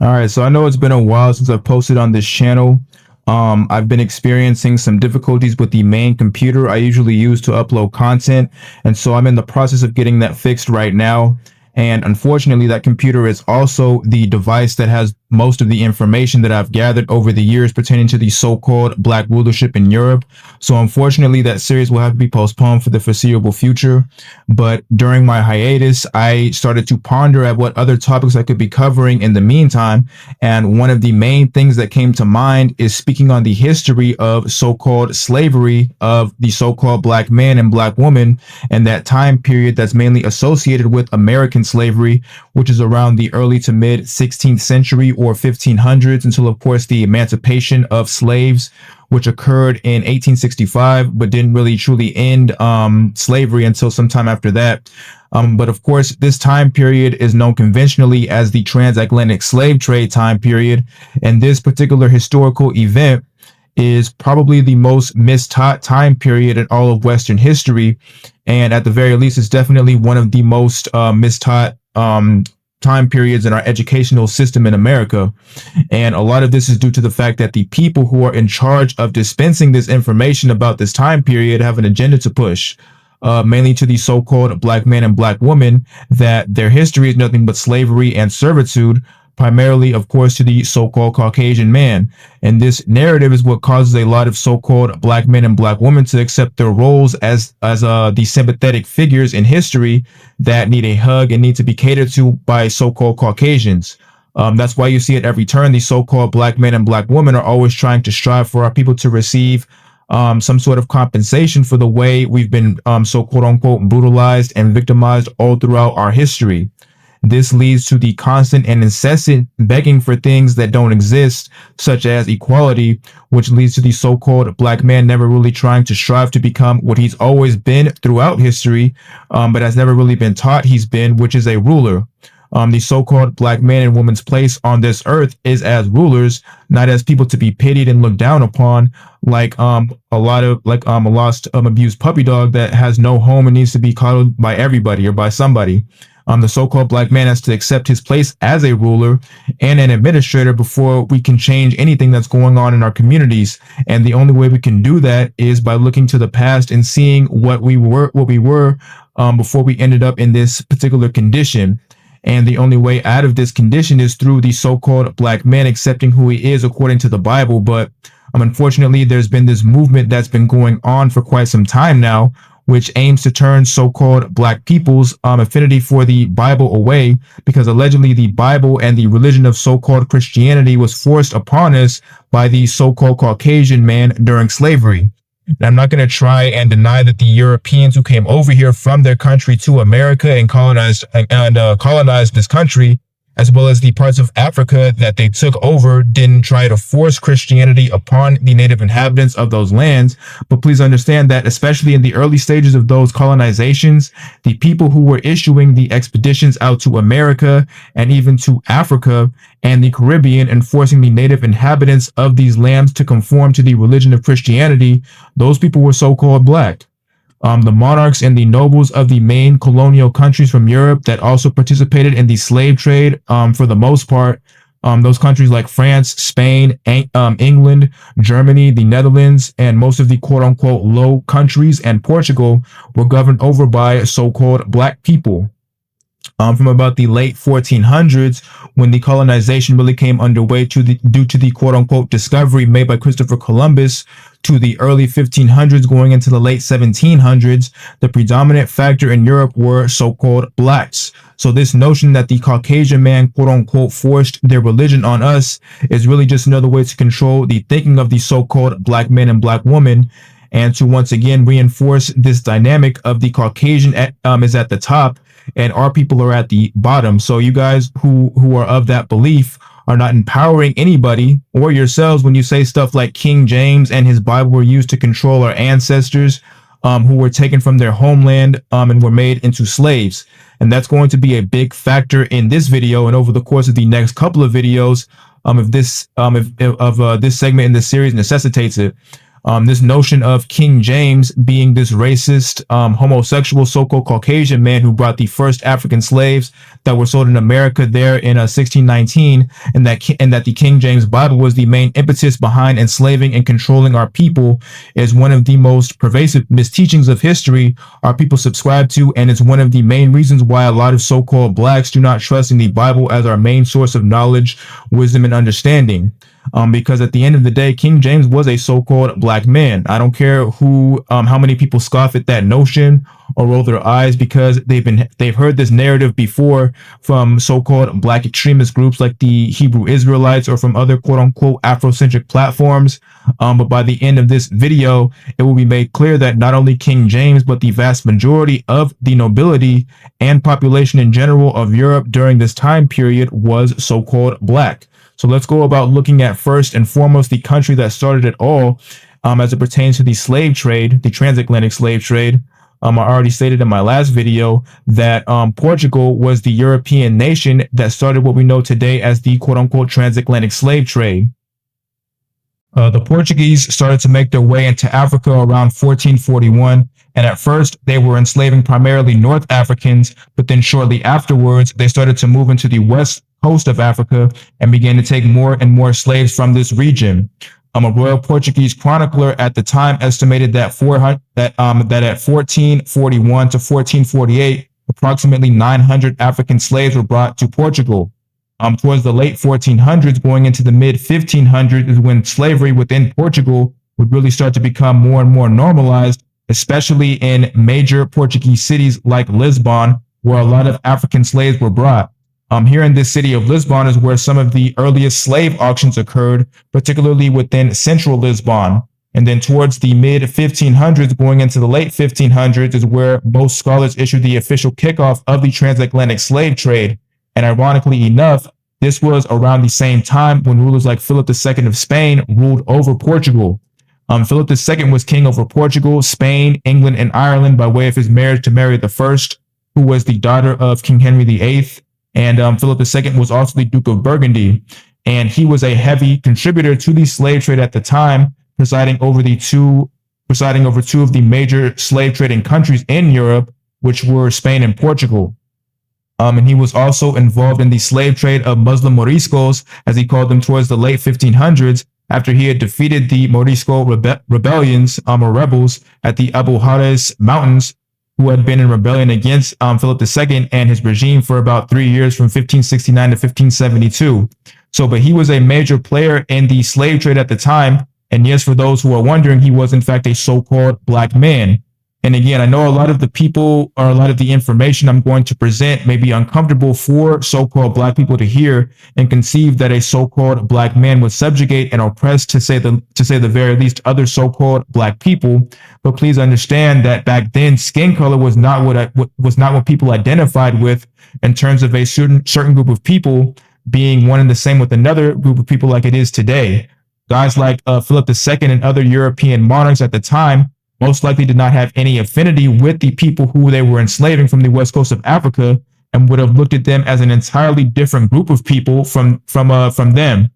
All right, so I know it's been a while since I've posted on this channel. I've been experiencing some difficulties with the main computer I usually use to upload content, and so I'm in the process of getting that fixed right now. And unfortunately, that computer is also the device that has most of the information that I've gathered over the years pertaining to the so-called Black rulership in Europe. So unfortunately, that series will have to be postponed for the foreseeable future. But during my hiatus, I started to ponder at what other topics I could be covering in the meantime. And one of the main things that came to mind is speaking on the history of so-called slavery of the so-called Black man and Black woman, and that time period that's mainly associated with American slavery, which is around the early to mid 16th century or 1500s, until of course the emancipation of slaves, which occurred in 1865, but didn't really truly end slavery until sometime after that. But of course, this time period is known conventionally as the transatlantic slave trade time period. And this particular historical event is probably the most mistaught time period in all of Western history. And at the very least, it's definitely one of the most mistaught time periods in our educational system in America. And a lot of this is due to the fact that the people who are in charge of dispensing this information about this time period have an agenda to push. Mainly to the so-called Black man and Black woman, that their history is nothing but slavery and servitude, primarily, of course, to the so-called Caucasian man. And this narrative is what causes a lot of so-called Black men and Black women to accept their roles as the sympathetic figures in history that need a hug and need to be catered to by so-called Caucasians. That's why you see at every turn, the so-called Black men and Black women are always trying to strive for our people to receive some sort of compensation for the way we've been so quote unquote brutalized and victimized all throughout our history. This leads to the constant and incessant begging for things that don't exist, such as equality, which leads to the so-called Black man never really trying to strive to become what he's always been throughout history, but has never really been taught he's been, which is a ruler. The so-called Black man and woman's place on this earth is as rulers, not as people to be pitied and looked down upon, like a lost abused puppy dog that has no home and needs to be coddled by everybody or by somebody. The so-called Black man has to accept his place as a ruler and an administrator before we can change anything that's going on in our communities. And the only way we can do that is by looking to the past and seeing what we were before we ended up in this particular condition. And the only way out of this condition is through the so-called Black man accepting who he is according to the Bible. But unfortunately, there's been this movement that's been going on for quite some time now, which aims to turn so-called Black people's affinity for the Bible away, because allegedly the Bible and the religion of so-called Christianity was forced upon us by the so-called Caucasian man during slavery. And I'm not going to try and deny that the Europeans who came over here from their country to America and colonized this country, as well as the parts of Africa that they took over, didn't try to force Christianity upon the native inhabitants of those lands. But please understand that, especially in the early stages of those colonizations, the people who were issuing the expeditions out to America and even to Africa and the Caribbean and forcing the native inhabitants of these lands to conform to the religion of Christianity, those people were so-called Black. The monarchs and the nobles of the main colonial countries from Europe that also participated in the slave trade, for the most part, those countries like France, Spain, England, Germany, the Netherlands, and most of the quote-unquote low countries and Portugal were governed over by so-called Black people. From about the late 1400s, when the colonization really came underway due to the quote-unquote discovery made by Christopher Columbus, to the early 1500s going into the late 1700s, the predominant factor in Europe were so-called Blacks. So this notion that the Caucasian man quote-unquote forced their religion on us is really just another way to control the thinking of the so-called Black man and Black woman, and to once again reinforce this dynamic of the Caucasian is at the top and our people are at the bottom. So you guys who are of that belief are not empowering anybody or yourselves when you say stuff like King James and his Bible were used to control our ancestors, who were taken from their homeland and were made into slaves. And that's going to be a big factor in this video and over the course of the next couple of videos, if this segment in this series necessitates it. This notion of King James being this racist, homosexual, so-called Caucasian man who brought the first African slaves that were sold in America there in 1619, and that the King James Bible was the main impetus behind enslaving and controlling our people, is one of the most pervasive misteachings of history our people subscribe to, and it's one of the main reasons why a lot of so-called blacks do not trust in the Bible as our main source of knowledge, wisdom, and understanding. Because at the end of the day, King James was a so-called black man. I don't care how many people scoff at that notion or roll their eyes, because they've heard this narrative before from so-called black extremist groups like the Hebrew Israelites or from other quote-unquote Afrocentric platforms. But by the end of this video, it will be made clear that not only King James, but the vast majority of the nobility and population in general of Europe during this time period was so-called black. So let's go about looking at first and foremost the country that started it all, as it pertains to the slave trade, the transatlantic slave trade. I already stated in my last video that Portugal was the European nation that started what we know today as the quote-unquote transatlantic slave trade. The Portuguese started to make their way into Africa around 1441, and at first they were enslaving primarily North Africans, but then shortly afterwards they started to move into the west coast of Africa and began to take more and more slaves from this region. A royal Portuguese chronicler at the time estimated that at 1441 to 1448, approximately 900 African slaves were brought to Portugal. Towards the late 1400s, going into the mid 1500s, is when slavery within Portugal would really start to become more and more normalized, especially in major Portuguese cities like Lisbon, where a lot of African slaves were brought. Here in this city of Lisbon is where some of the earliest slave auctions occurred, particularly within central Lisbon. And then towards the mid 1500s, going into the late 1500s, is where most scholars issued the official kickoff of the transatlantic slave trade. And ironically enough, this was around the same time when rulers like Philip II of Spain ruled over Portugal. Philip II was king over Portugal, Spain, England, and Ireland by way of his marriage to Mary I, who was the daughter of King Henry VIII. And Philip II was also the Duke of Burgundy. And he was a heavy contributor to the slave trade at the time, presiding over two of the major slave trading countries in Europe, which were Spain and Portugal. And he was also involved in the slave trade of Muslim Moriscos, as he called them, towards the late 1500s, after he had defeated the Morisco rebellions, or rebels, at the Abu Hares Mountains, who had been in rebellion against Philip II and his regime for about 3 years, from 1569 to 1572. But he was a major player in the slave trade at the time. And yes, for those who are wondering, he was in fact a so-called black man. And again, I know a lot of the people or a lot of the information I'm going to present may be uncomfortable for so-called black people to hear and conceive that a so-called black man would subjugate and oppress, to say the very least, other so-called black people. But please understand that back then, skin color was not what people identified with in terms of a certain group of people being one and the same with another group of people like it is today. Guys like Philip II and other European monarchs at the time most likely did not have any affinity with the people who they were enslaving from the west coast of Africa, and would have looked at them as an entirely different group of people from them.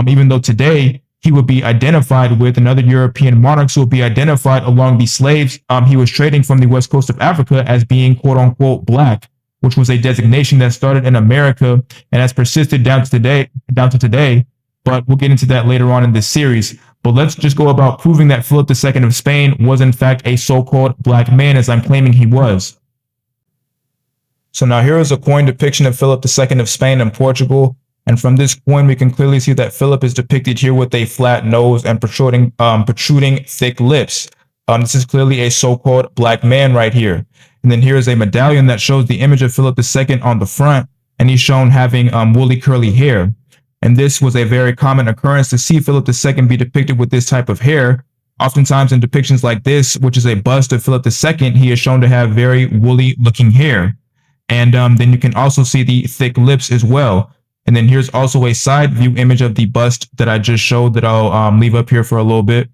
Even though today he would be identified with, and other European monarchs who would be identified along the slaves he was trading from the west coast of Africa as being quote unquote black, which was a designation that started in America and has persisted down to today. But we'll get into that later on in this series. But let's just go about proving that Philip II of Spain was in fact a so-called black man, as I'm claiming he was. So now here is a coin depiction of Philip II of Spain and Portugal. And from this coin, we can clearly see that Philip is depicted here with a flat nose and protruding thick lips. This is clearly a so-called black man right here. And then here is a medallion that shows the image of Philip II on the front, and he's shown having woolly curly hair. And this was a very common occurrence to see Philip II be depicted with this type of hair. Oftentimes in depictions like this, which is a bust of Philip II, he is shown to have very woolly looking hair. And then you can also see the thick lips as well. And then here's also a side view image of the bust that I just showed that I'll leave up here for a little bit.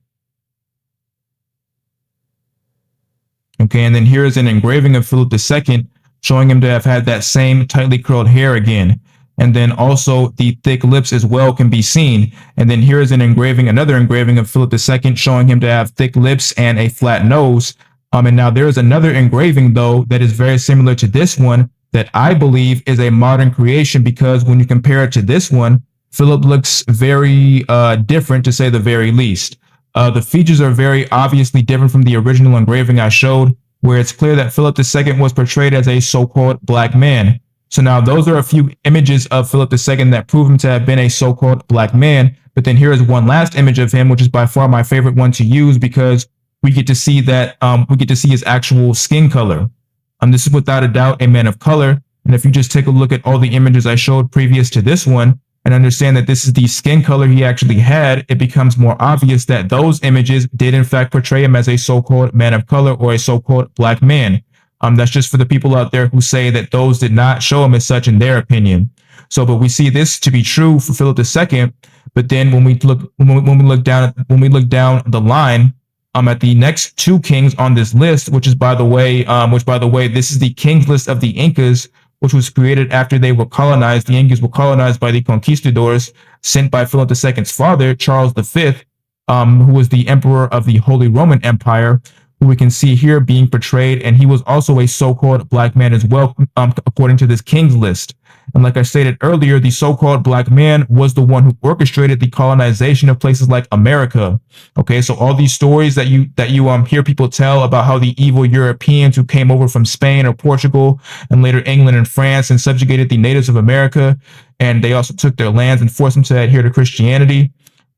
Okay, and then here is an engraving of Philip II, showing him to have had that same tightly curled hair again. And then also the thick lips as well can be seen. And then here is an engraving, another engraving of Philip II showing him to have thick lips and a flat nose. And now there is another engraving though that is very similar to this one that I believe is a modern creation, because when you compare it to this one, Philip looks very different, to say the very least. The features are very obviously different from the original engraving I showed, where it's clear that Philip II was portrayed as a so-called black man. So now those are a few images of Philip II that prove him to have been a so-called black man. But then here is one last image of him, which is by far my favorite one to use, because we get to see that we get to see his actual skin color. This is without a doubt a man of color. And if you just take a look at all the images I showed previous to this one and understand that this is the skin color he actually had, it becomes more obvious that those images did in fact portray him as a so-called man of color or a so-called black man. That's just for the people out there who say that those did not show him as such in their opinion. So, but we see this to be true for Philip II. But then when we look down the line, at the next two kings on this list, which by the way, this is the kings list of the Incas, which was created after they were colonized. The Incas were colonized by the conquistadors sent by Philip II's father, Charles V, who was the emperor of the Holy Roman Empire, who we can see here being portrayed. And he was also a so-called black man as well, according to this king's list. And like I stated earlier, the so-called black man was the one who orchestrated the colonization of places like America. Okay, so all these stories that you hear people tell about how the evil Europeans who came over from Spain or Portugal and later England and France and subjugated the natives of America, and they also took their lands and forced them to adhere to Christianity.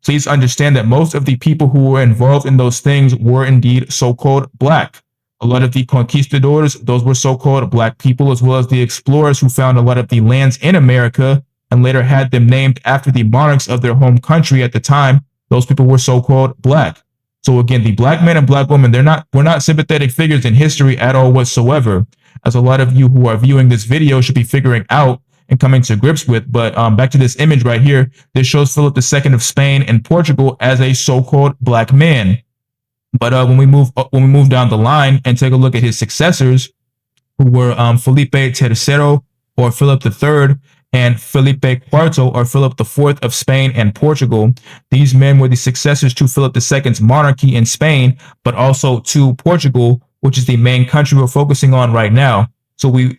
Please understand that most of the people who were involved in those things were indeed so-called black. A lot of the conquistadors, those were so-called black people, as well as the explorers who found a lot of the lands in America and later had them named after the monarchs of their home country at the time. Those people were so-called black. So again, the black man and black woman, we're not sympathetic figures in history at all whatsoever, as a lot of you who are viewing this video should be figuring out and coming to grips with. But back to this image right here, this shows Philip II of Spain and Portugal as a so-called black man. But when we move down the line and take a look at his successors, who were Felipe III or Philip III and Felipe IV or Philip IV of Spain and Portugal, these men were the successors to Philip II's monarchy in Spain, but also to Portugal, which is the main country we're focusing on right now. So we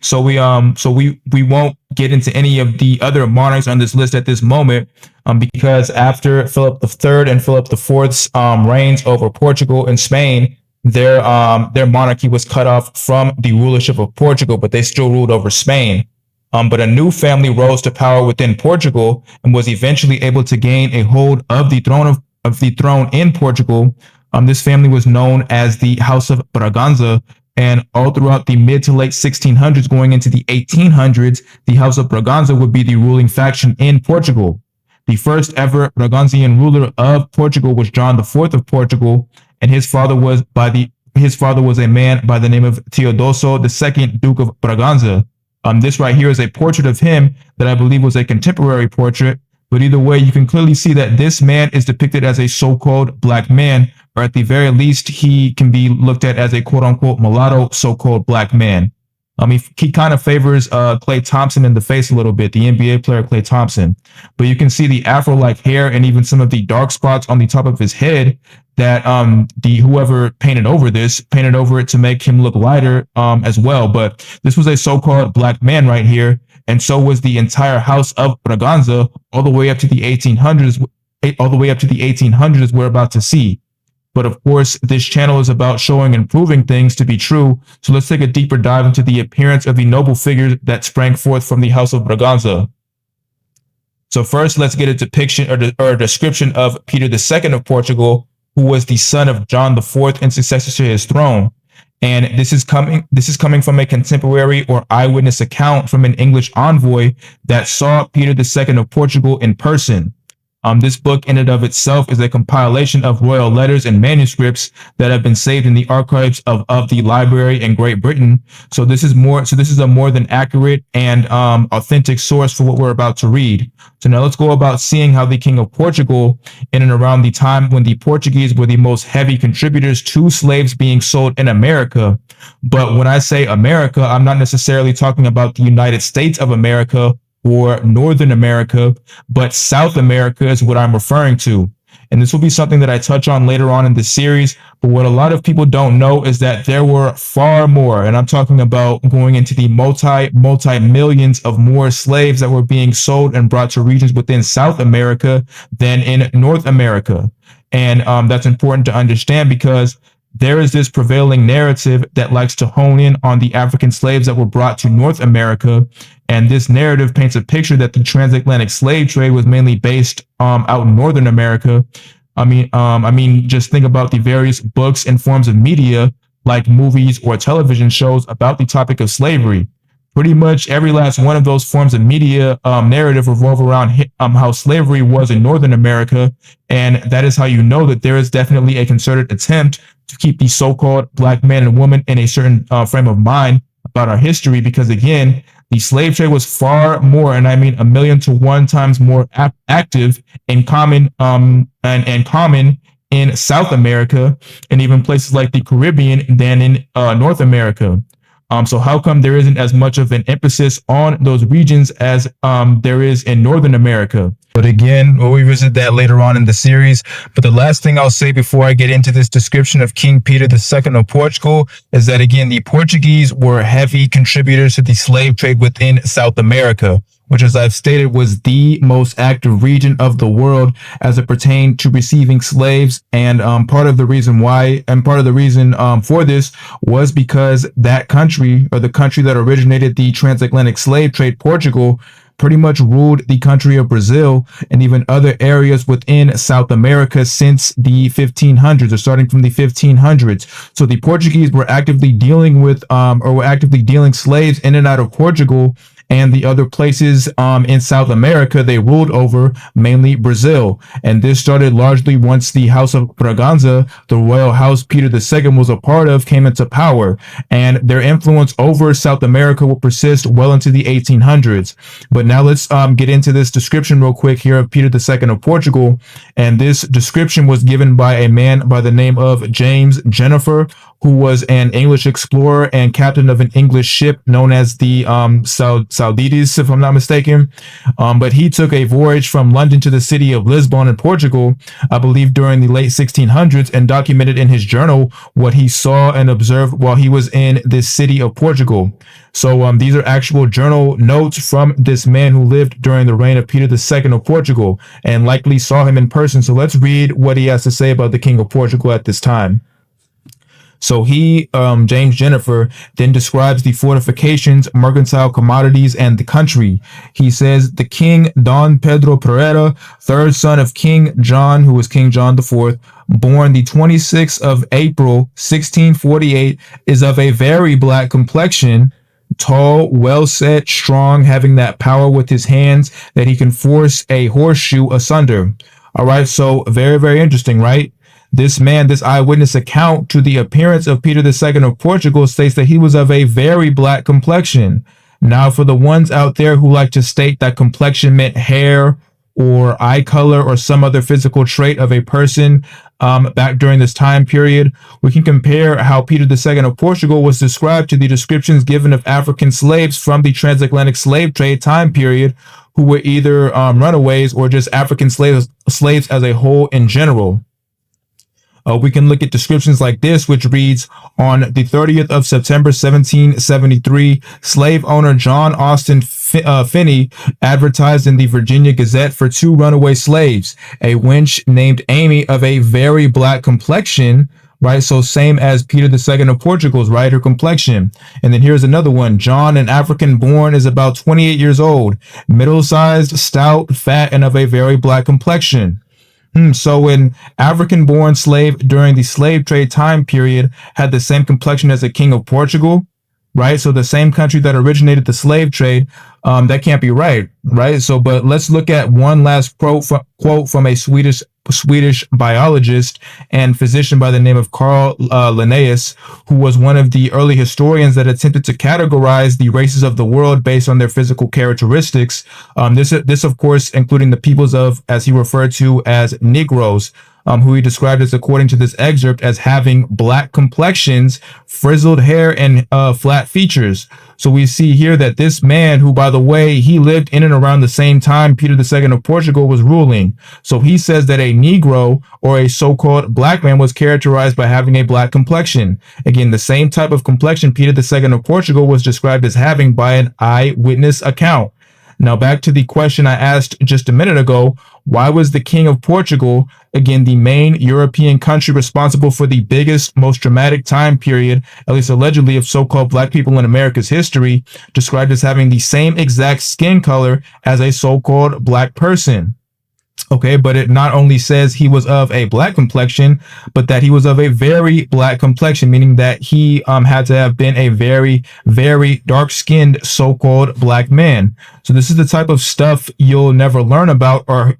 won't get into any of the other monarchs on this list at this moment, because after Philip III and Philip IV's reigns over Portugal and Spain, their monarchy was cut off from the rulership of Portugal, but they still ruled over Spain. But a new family rose to power within Portugal and was eventually able to gain a hold of the throne in Portugal. This family was known as the House of Braganza. And all throughout the mid to late 1600s, going into the 1800s, the House of Braganza would be the ruling faction in Portugal. The first ever Braganzian ruler of Portugal was John IV of Portugal, and his father was a man by the name of Teodoso II, Duke of Braganza. This right here is a portrait of him that I believe was a contemporary portrait. But either way, you can clearly see that this man is depicted as a so-called black man, or at the very least, he can be looked at as a quote-unquote mulatto so-called black man. He kind of favors Klay Thompson in the face a little bit, the NBA player Klay Thompson. But you can see the afro-like hair and even some of the dark spots on the top of his head that whoever painted over it to make him look lighter as well. But this was a so-called black man right here. And so was the entire House of Braganza all the way up to the 1800s. All the way up to the 1800s we're about to see. But of course, this channel is about showing and proving things to be true. So let's take a deeper dive into the appearance of the noble figures that sprang forth from the House of Braganza. So first, let's get a depiction or a description of Peter II of Portugal, who was the son of John IV and successor to his throne. And this is coming from a contemporary or eyewitness account from an English envoy that saw Peter II of Portugal in person. This book in and of itself is a compilation of royal letters and manuscripts that have been saved in the archives of the library in Great Britain. So this is a more than accurate and authentic source for what we're about to read. So now let's go about seeing how the King of Portugal, in and around the time when the Portuguese were the most heavy contributors to slaves being sold in America. But when I say America, I'm not necessarily talking about the United States of America or Northern America, but South America is what I'm referring to. And this will be something that I touch on later on in the series. But what a lot of people don't know is that there were far more, and I'm talking about going into the multi millions of more slaves that were being sold and brought to regions within South America than in North America. And that's important to understand because there is this prevailing narrative that likes to hone in on the African slaves that were brought to North America. And this narrative paints a picture that the transatlantic slave trade was mainly based out in Northern America. I mean, just think about the various books and forms of media, like movies or television shows about the topic of slavery. Pretty much every last one of those forms of media narrative revolve around how slavery was in Northern America. And that is how you know that there is definitely a concerted attempt to keep the so-called black man and woman in a certain frame of mind about our history. Because again, the slave trade was far more, and I mean 1,000,000 to 1 times more active and common and common in South America and even places like the Caribbean than in North America. So how come there isn't as much of an emphasis on those regions as there is in Northern America? But again, we'll revisit that later on in the series. But the last thing I'll say before I get into this description of King Peter II of Portugal is that, again, the Portuguese were heavy contributors to the slave trade within South America, which, as I've stated, was the most active region of the world as it pertained to receiving slaves. And part of the reason for this was because that country, or the country that originated the transatlantic slave trade, Portugal, pretty much ruled the country of Brazil and even other areas within South America since the 1500s, or starting from the 1500s. So the Portuguese were actively dealing with were actively dealing slaves in and out of Portugal and the other places in South America they ruled over, mainly Brazil. And this started largely once the House of Braganza, the royal house Peter II was a part of, came into power. And their influence over South America will persist well into the 1800s. But now let's get into this description real quick here of Peter II of Portugal. And this description was given by a man by the name of James Jennifer, who was an English explorer and captain of an English ship known as the Saudides, if I'm not mistaken. But he took a voyage from London to the city of Lisbon in Portugal, I believe during the late 1600s, and documented in his journal what he saw and observed while he was in this city of Portugal. So these are actual journal notes from this man who lived during the reign of Peter II of Portugal and likely saw him in person. So let's read what he has to say about the King of Portugal at this time. So he, James Jennifer, then describes the fortifications, mercantile commodities, and the country. He says, the King Don Pedro Pereira, third son of King John, who was King John IV, born the 26th of April, 1648, is of a very black complexion, tall, well set, strong, having that power with his hands that he can force a horseshoe asunder. All right, so very, very interesting, right? This man, this eyewitness account to the appearance of Peter II of Portugal states that he was of a very black complexion. Now, for the ones out there who like to state that complexion meant hair or eye color or some other physical trait of a person back during this time period, we can compare how Peter II of Portugal was described to the descriptions given of African slaves from the transatlantic slave trade time period, who were either runaways or just African slaves as a whole in general. We can look at descriptions like this, which reads, on the 30th of September, 1773, slave owner John Austin Finney advertised in the Virginia Gazette for 2 runaway slaves, a wench named Amy of a very black complexion, right? So same as Peter II of Portugal's, right? Her complexion. And then here's another one. John, an African born, is about 28 years old, middle-sized, stout, fat, and of a very black complexion. So an African-born slave during the slave trade time period had the same complexion as the King of Portugal, right? So the same country that originated the slave trade, that can't be right? So, but let's look at one last quote from a Swedish biologist and physician by the name of Carl Linnaeus, who was one of the early historians that attempted to categorize the races of the world based on their physical characteristics. This of course, including the peoples of, as he referred to as Negroes. who he described as, according to this excerpt, as having black complexions, frizzled hair, and flat features. So we see here that this man, who, by the way, he lived in and around the same time Peter II of Portugal was ruling. So he says that a Negro, or a so-called black man, was characterized by having a black complexion. Again, the same type of complexion Peter II of Portugal was described as having by an eyewitness account. Now, back to the question I asked just a minute ago, why was the King of Portugal, again, the main European country responsible for the biggest, most dramatic time period, at least allegedly, of so-called black people in America's history, described as having the same exact skin color as a so-called black person? Okay, but it not only says he was of a black complexion, but that he was of a very black complexion, meaning that he had to have been a very, very dark-skinned so-called black man. So this is the type of stuff you'll never learn about or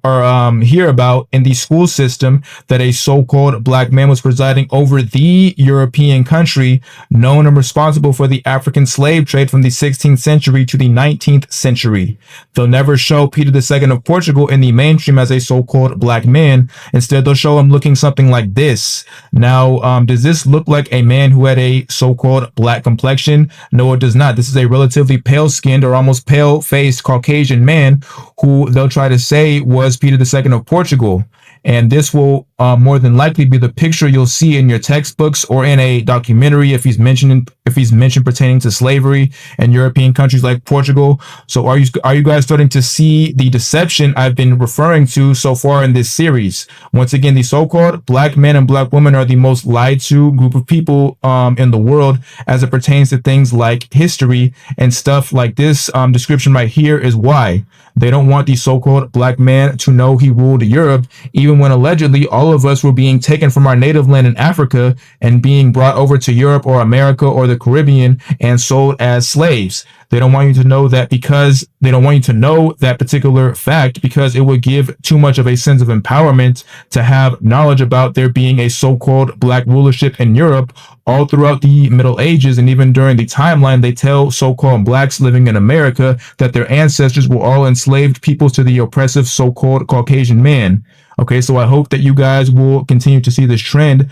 hear about in the school system, that a so-called black man was presiding over the European country known and responsible for the African slave trade from the 16th century to the 19th century. They'll never show Peter II of Portugal in the mainstream as a so-called black man. Instead, they'll show him looking something like this. Now, does this look like a man who had a so-called black complexion? No, it does not. This is a relatively pale-skinned or almost pale-faced Caucasian man who they'll try to say was Peter II of Portugal. And this will more than likely be the picture you'll see in your textbooks or in a documentary if he's mentioned pertaining to slavery in European countries like Portugal. So are you guys starting to see the deception I've been referring to so far in this series? Once again, the so-called black men and black women are the most lied to group of people in the world as it pertains to things like history and stuff like this. Description right here is why. They don't want the so-called black man to know he ruled Europe, even when allegedly all of us were being taken from our native land in Africa and being brought over to Europe or America or the Caribbean and sold as slaves. They don't want you to know that because they don't want you to know that particular fact, because it would give too much of a sense of empowerment to have knowledge about there being a so-called black rulership in Europe all throughout the Middle Ages. And even during the timeline, they tell so-called blacks living in America that their ancestors were all enslaved peoples to the oppressive so-called Caucasian man. Okay, so I hope that you guys will continue to see this trend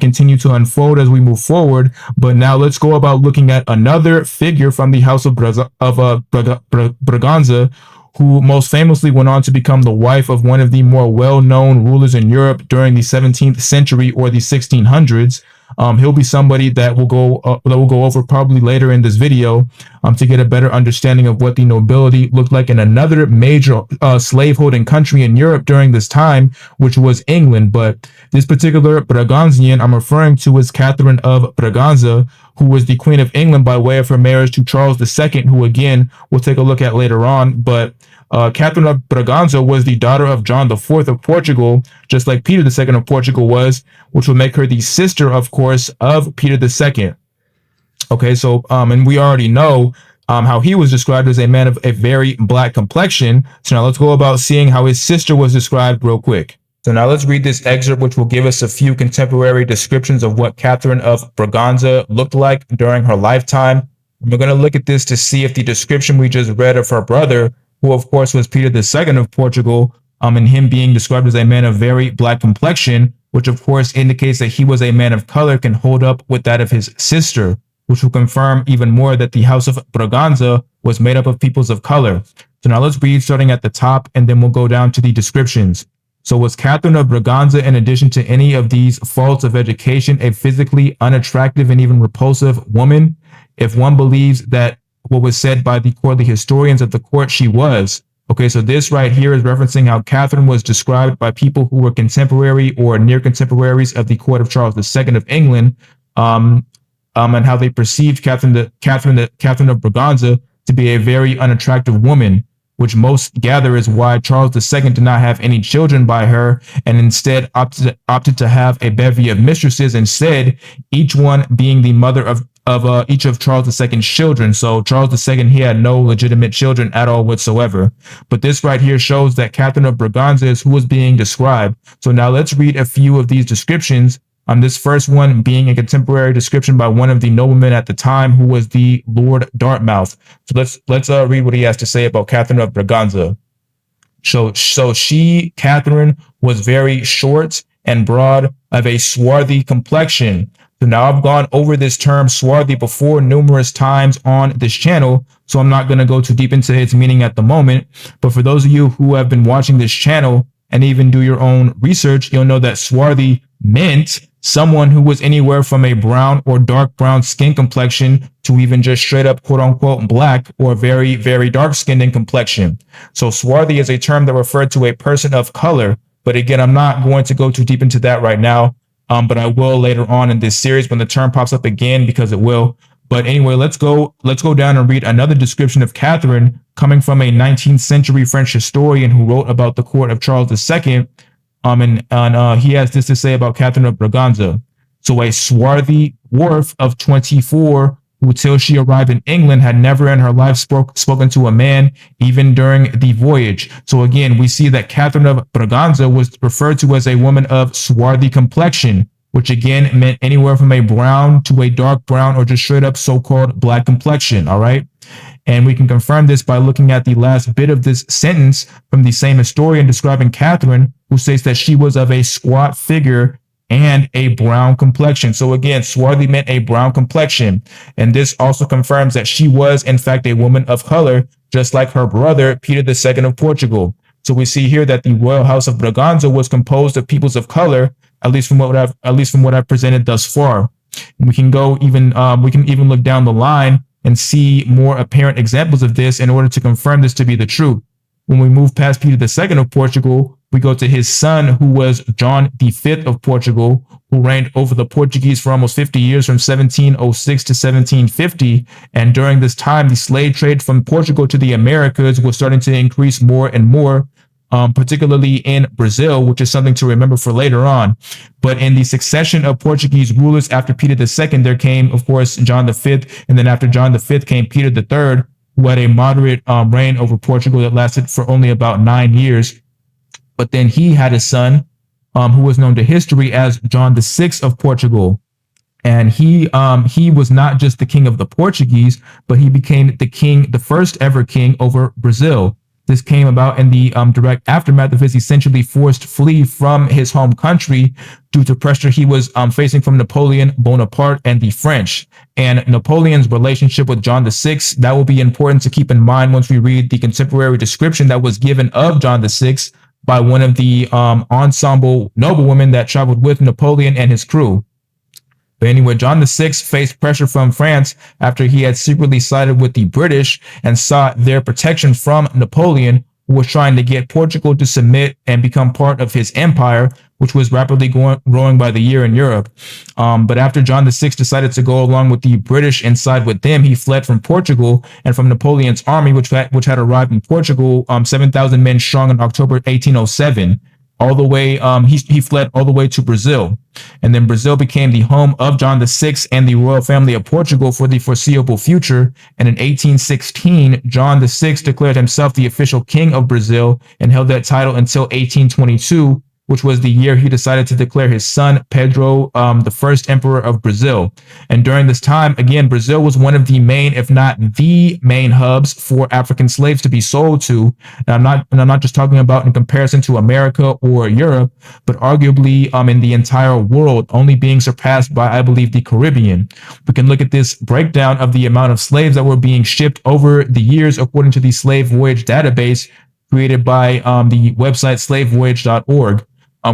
continue to unfold as we move forward. But now let's go about looking at another figure from the House of Braganza, who most famously went on to become the wife of one of the more well-known rulers in Europe during the 17th century or the 1600s. He'll be somebody that we'll go over probably later in this video to get a better understanding of what the nobility looked like in another major slaveholding country in Europe during this time, which was England. But this particular Braganzian I'm referring to is Catherine of Braganza, who was the Queen of England by way of her marriage to Charles II, who again we'll take a look at later on. But Catherine of Braganza was the daughter of John IV of Portugal, just like Peter II of Portugal was, which would make her the sister, of course, of Peter II. Okay, so and we already know how he was described as a man of a very black complexion. So now let's go about seeing how his sister was described real quick. So now let's read this excerpt, which will give us a few contemporary descriptions of what Catherine of Braganza looked like during her lifetime. We're going to look at this to see if the description we just read of her brother, who of course was Peter II of Portugal, and him being described as a man of very black complexion, which of course indicates that he was a man of color, can hold up with that of his sister, which will confirm even more that the House of Braganza was made up of peoples of color. So now let's read starting at the top, and then we'll go down to the descriptions. So was Catherine of Braganza, in addition to any of these faults of education, a physically unattractive and even repulsive woman? If one believes that what was said by the courtly historians of the court, she was. Okay, so this right here is referencing how Catherine was described by people who were contemporary or near contemporaries of the court of Charles II of England, and how they perceived Catherine of Braganza to be a very unattractive woman, which most gather is why Charles II did not have any children by her and instead opted to have a bevy of mistresses, instead each one being the mother of each of Charles II's children. So Charles II, he had no legitimate children at all whatsoever. But this right here shows that Catherine of Braganza is who is being described. So now let's read a few of these descriptions. This first one being a contemporary description by one of the noblemen at the time, who was the Lord Dartmouth. So let's read what he has to say about Catherine of Braganza. So she, Catherine, was very short and broad, of a swarthy complexion. So now I've gone over this term swarthy before numerous times on this channel, so I'm not going to go too deep into its meaning at the moment. But for those of you who have been watching this channel and even do your own research, you'll know that swarthy meant someone who was anywhere from a brown or dark brown skin complexion to even just straight up quote unquote black or very, very dark skinned in complexion. So swarthy is a term that referred to a person of color. But again, I'm not going to go too deep into that right now. But I will later on in this series when the term pops up again, because it will. But anyway, let's go down and read another description of Catherine coming from a 19th century French historian who wrote about the court of Charles II. And he has this to say about Catherine of Braganza. So a swarthy dwarf of 24, who till she arrived in England had never in her life spoken to a man, even during the voyage. So again, we see that Catherine of Braganza was referred to as a woman of swarthy complexion, which again meant anywhere from a brown to a dark brown or just straight up so-called black complexion. All right. And we can confirm this by looking at the last bit of this sentence from the same historian describing Catherine, who states that she was of a squat figure and a brown complexion. So again, swarthy meant a brown complexion. And this also confirms that she was, in fact, a woman of color, just like her brother, Peter II of Portugal. So we see here that the royal house of Braganza was composed of peoples of color, at least from what I've presented thus far. And we can even look down the line and see more apparent examples of this in order to confirm this to be the truth. When we move past Peter II of Portugal, we go to his son, who was John V of Portugal, who reigned over the Portuguese for almost 50 years from 1706 to 1750. And during this time, the slave trade from Portugal to the Americas was starting to increase more and more, particularly in Brazil, which is something to remember for later on. But in the succession of Portuguese rulers after Peter II, there came, of course, John V. And then after John V came Peter III, who had a moderate reign over Portugal that lasted for only about 9 years. But then he had a son who was known to history as John VI of Portugal. And he was not just the king of the Portuguese, but he became the first ever king over Brazil. This came about in the direct aftermath of his essentially forced flee from his home country due to pressure he was facing from Napoleon Bonaparte and the French. And Napoleon's relationship with John VI, that will be important to keep in mind once we read the contemporary description that was given of John VI by one of the ensemble noblewomen that traveled with Napoleon and his crew. But anyway, John VI faced pressure from France after he had secretly sided with the British and sought their protection from Napoleon, who was trying to get Portugal to submit and become part of his empire, which was rapidly growing by the year in Europe. But after John VI decided to go along with the British and side with them, he fled from Portugal and from Napoleon's army, which had arrived in Portugal, 7,000 men strong in October 1807. All the way, he fled all the way to Brazil. And then Brazil became the home of John VI and the royal family of Portugal for the foreseeable future. And in 1816, John VI declared himself the official king of Brazil and held that title until 1822, which was the year he decided to declare his son Pedro the first emperor of Brazil. And during this time, again, Brazil was one of the main, if not the main hubs for African slaves to be sold to. And I'm not just talking about in comparison to America or Europe, but arguably in the entire world, only being surpassed by, I believe, the Caribbean. We can look at this breakdown of the amount of slaves that were being shipped over the years according to the slave voyage database created by the website slavevoyage.org.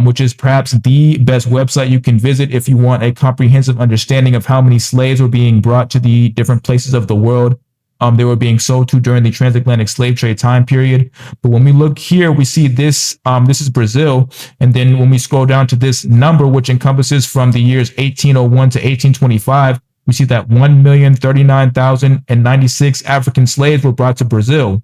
Which is perhaps the best website you can visit if you want a comprehensive understanding of how many slaves were being brought to the different places of the world they were being sold to during the transatlantic slave trade time period. But when we look here, we see this is Brazil. And then when we scroll down to this number, which encompasses from the years 1801 to 1825, we see that 1,039,096 African slaves were brought to Brazil.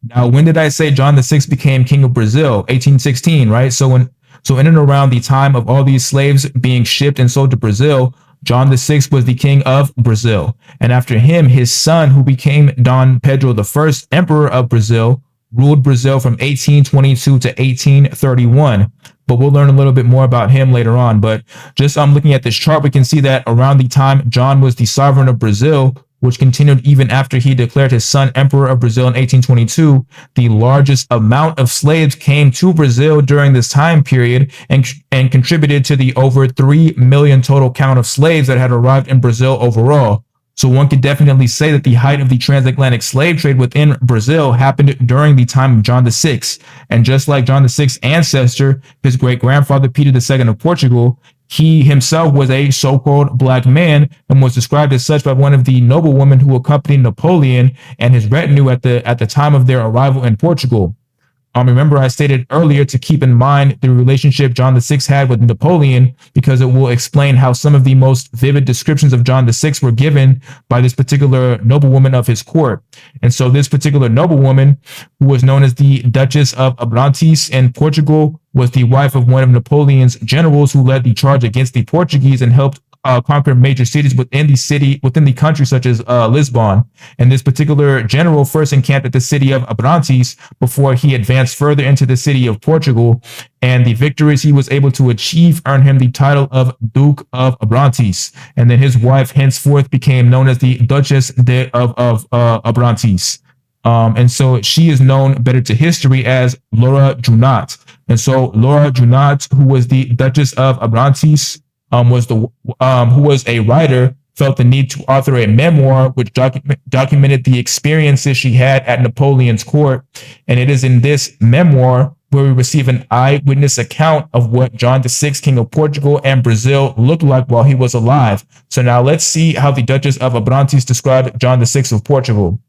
Now, when did I say John VI became king of Brazil? 1816, right? So in and around the time of all these slaves being shipped and sold to Brazil, John VI was the king of Brazil. And after him, his son, who became Dom Pedro I, emperor of Brazil, ruled Brazil from 1822 to 1831. But we'll learn a little bit more about him later on. But just looking at this chart, we can see that around the time John was the sovereign of Brazil, which continued even after he declared his son emperor of Brazil in 1822. The largest amount of slaves came to Brazil during this time period and contributed to the over 3 million total count of slaves that had arrived in Brazil overall. So one could definitely say that the height of the transatlantic slave trade within Brazil happened during the time of John VI. And just like John VI's ancestor, his great-grandfather Peter II of Portugal, he himself was a so-called black man and was described as such by one of the noblewomen who accompanied Napoleon and his retinue at the time of their arrival in Portugal. Remember, I stated earlier to keep in mind the relationship John VI had with Napoleon, because it will explain how some of the most vivid descriptions of John VI were given by this particular noblewoman of his court. And so this particular noblewoman, who was known as the Duchess of Abrantes in Portugal, was the wife of one of Napoleon's generals who led the charge against the Portuguese and helped conquer major cities within the country, such as Lisbon. And this particular general first encamped at the city of Abrantes before he advanced further into the city of Portugal. And the victories he was able to achieve earned him the title of Duke of Abrantes. And then his wife henceforth became known as the Duchess of Abrantes. And so she is known better to history as Laura Junot. And so Laura Junot, who was the Duchess of Abrantes, who was a writer, felt the need to author a memoir which documented the experiences she had at Napoleon's court. And it is in this memoir where we receive an eyewitness account of what John VI, King of Portugal and Brazil, looked like while he was alive. So now let's see how the Duchess of Abrantes described John VI of Portugal.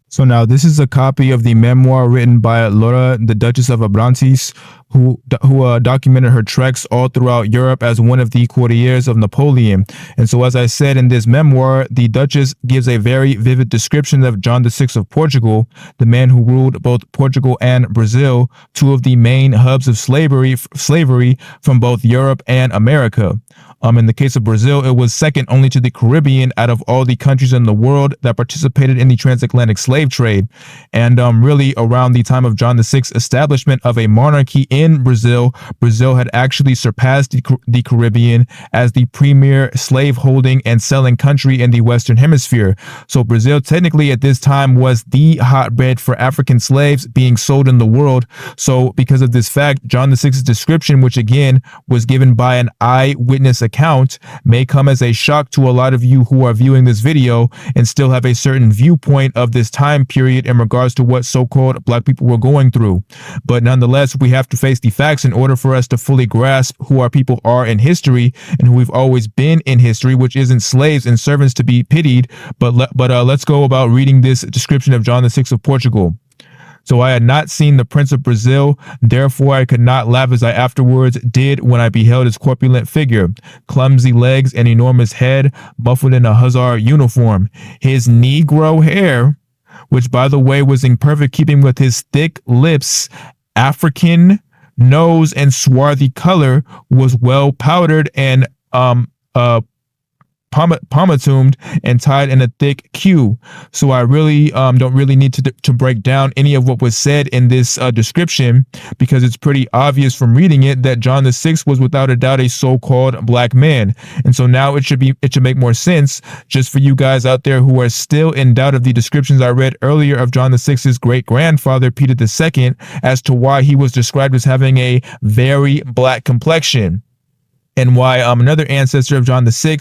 So now this is a copy of the memoir written by Laura, the Duchess of Abrantes, who documented her treks all throughout Europe as one of the courtiers of Napoleon. And so, as I said in this memoir, the Duchess gives a very vivid description of John VI of Portugal, the man who ruled both Portugal and Brazil, two of the main hubs of slavery from both Europe and America. In the case of Brazil, it was second only to the Caribbean out of all the countries in the world that participated in the transatlantic slave trade. And really around the time of John VI's establishment of a monarchy in Brazil, Brazil had actually surpassed the Caribbean as the premier slave holding and selling country in the Western Hemisphere. So Brazil technically at this time was the hotbed for African slaves being sold in the world. So because of this fact, John VI's description, which again was given by an eyewitness account, may come as a shock to a lot of you who are viewing this video and still have a certain viewpoint of this time period in regards to what so-called black people were going through. But nonetheless, we have to face the facts in order for us to fully grasp who our people are in history and who we've always been in history, which isn't slaves and servants to be pitied. But let's go about reading this description of John VI of Portugal. So I had not seen the Prince of Brazil, therefore I could not laugh as I afterwards did when I beheld his corpulent figure, clumsy legs, and enormous head, muffled in a hussar uniform. His Negro hair, which by the way was in perfect keeping with his thick lips, African nose, and swarthy color, was well powdered and pomatumed and tied in a thick queue. So I really don't really need to break down any of what was said in this description, because it's pretty obvious from reading it that John VI was without a doubt a so-called black man. And so now it should make more sense just for you guys out there who are still in doubt of the descriptions I read earlier of John VI's great-grandfather Peter II as to why he was described as having a very black complexion. And why another ancestor of John VI,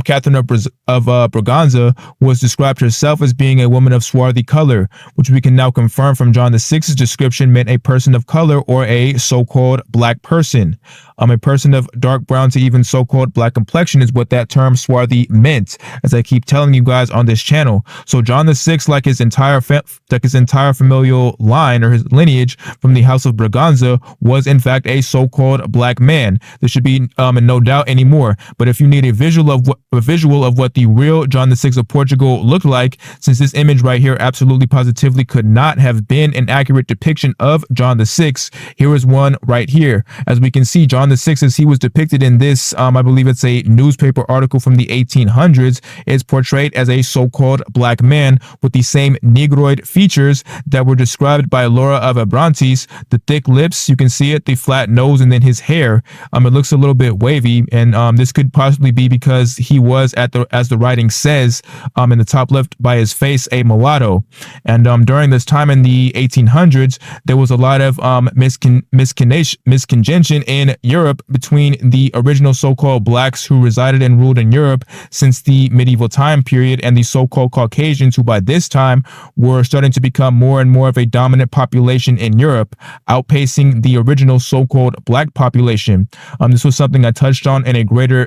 Catherine of Braganza, was described herself as being a woman of swarthy color, which we can now confirm from John VI's description meant a person of color or a so-called black person. A person of dark brown to even so-called black complexion is what that term swarthy meant, as I keep telling you guys on this channel. So John VI, like his entire familial line or his lineage from the House of Braganza, was in fact a so-called black man. There should be no doubt anymore. But if you need a visual of what the real John VI of Portugal looked like, since this image right here absolutely positively could not have been an accurate depiction of John VI, here is one right here. As we can see, John VI, as he was depicted in this, I believe it's a newspaper article from the 1800s, is portrayed as a so-called black man with the same negroid features that were described by Laura of Abrantes. The thick lips, you can see it, the flat nose, and then his hair. It looks a little bit bit wavy, and this could possibly be because he was as the writing says, in the top left by his face, a mulatto. And during this time in the 1800s, there was a lot of misconjunction in Europe between the original so-called blacks who resided and ruled in Europe since the medieval time period and the so-called Caucasians, who by this time were starting to become more and more of a dominant population in Europe, outpacing the original so-called black population. This was something I touched on in greater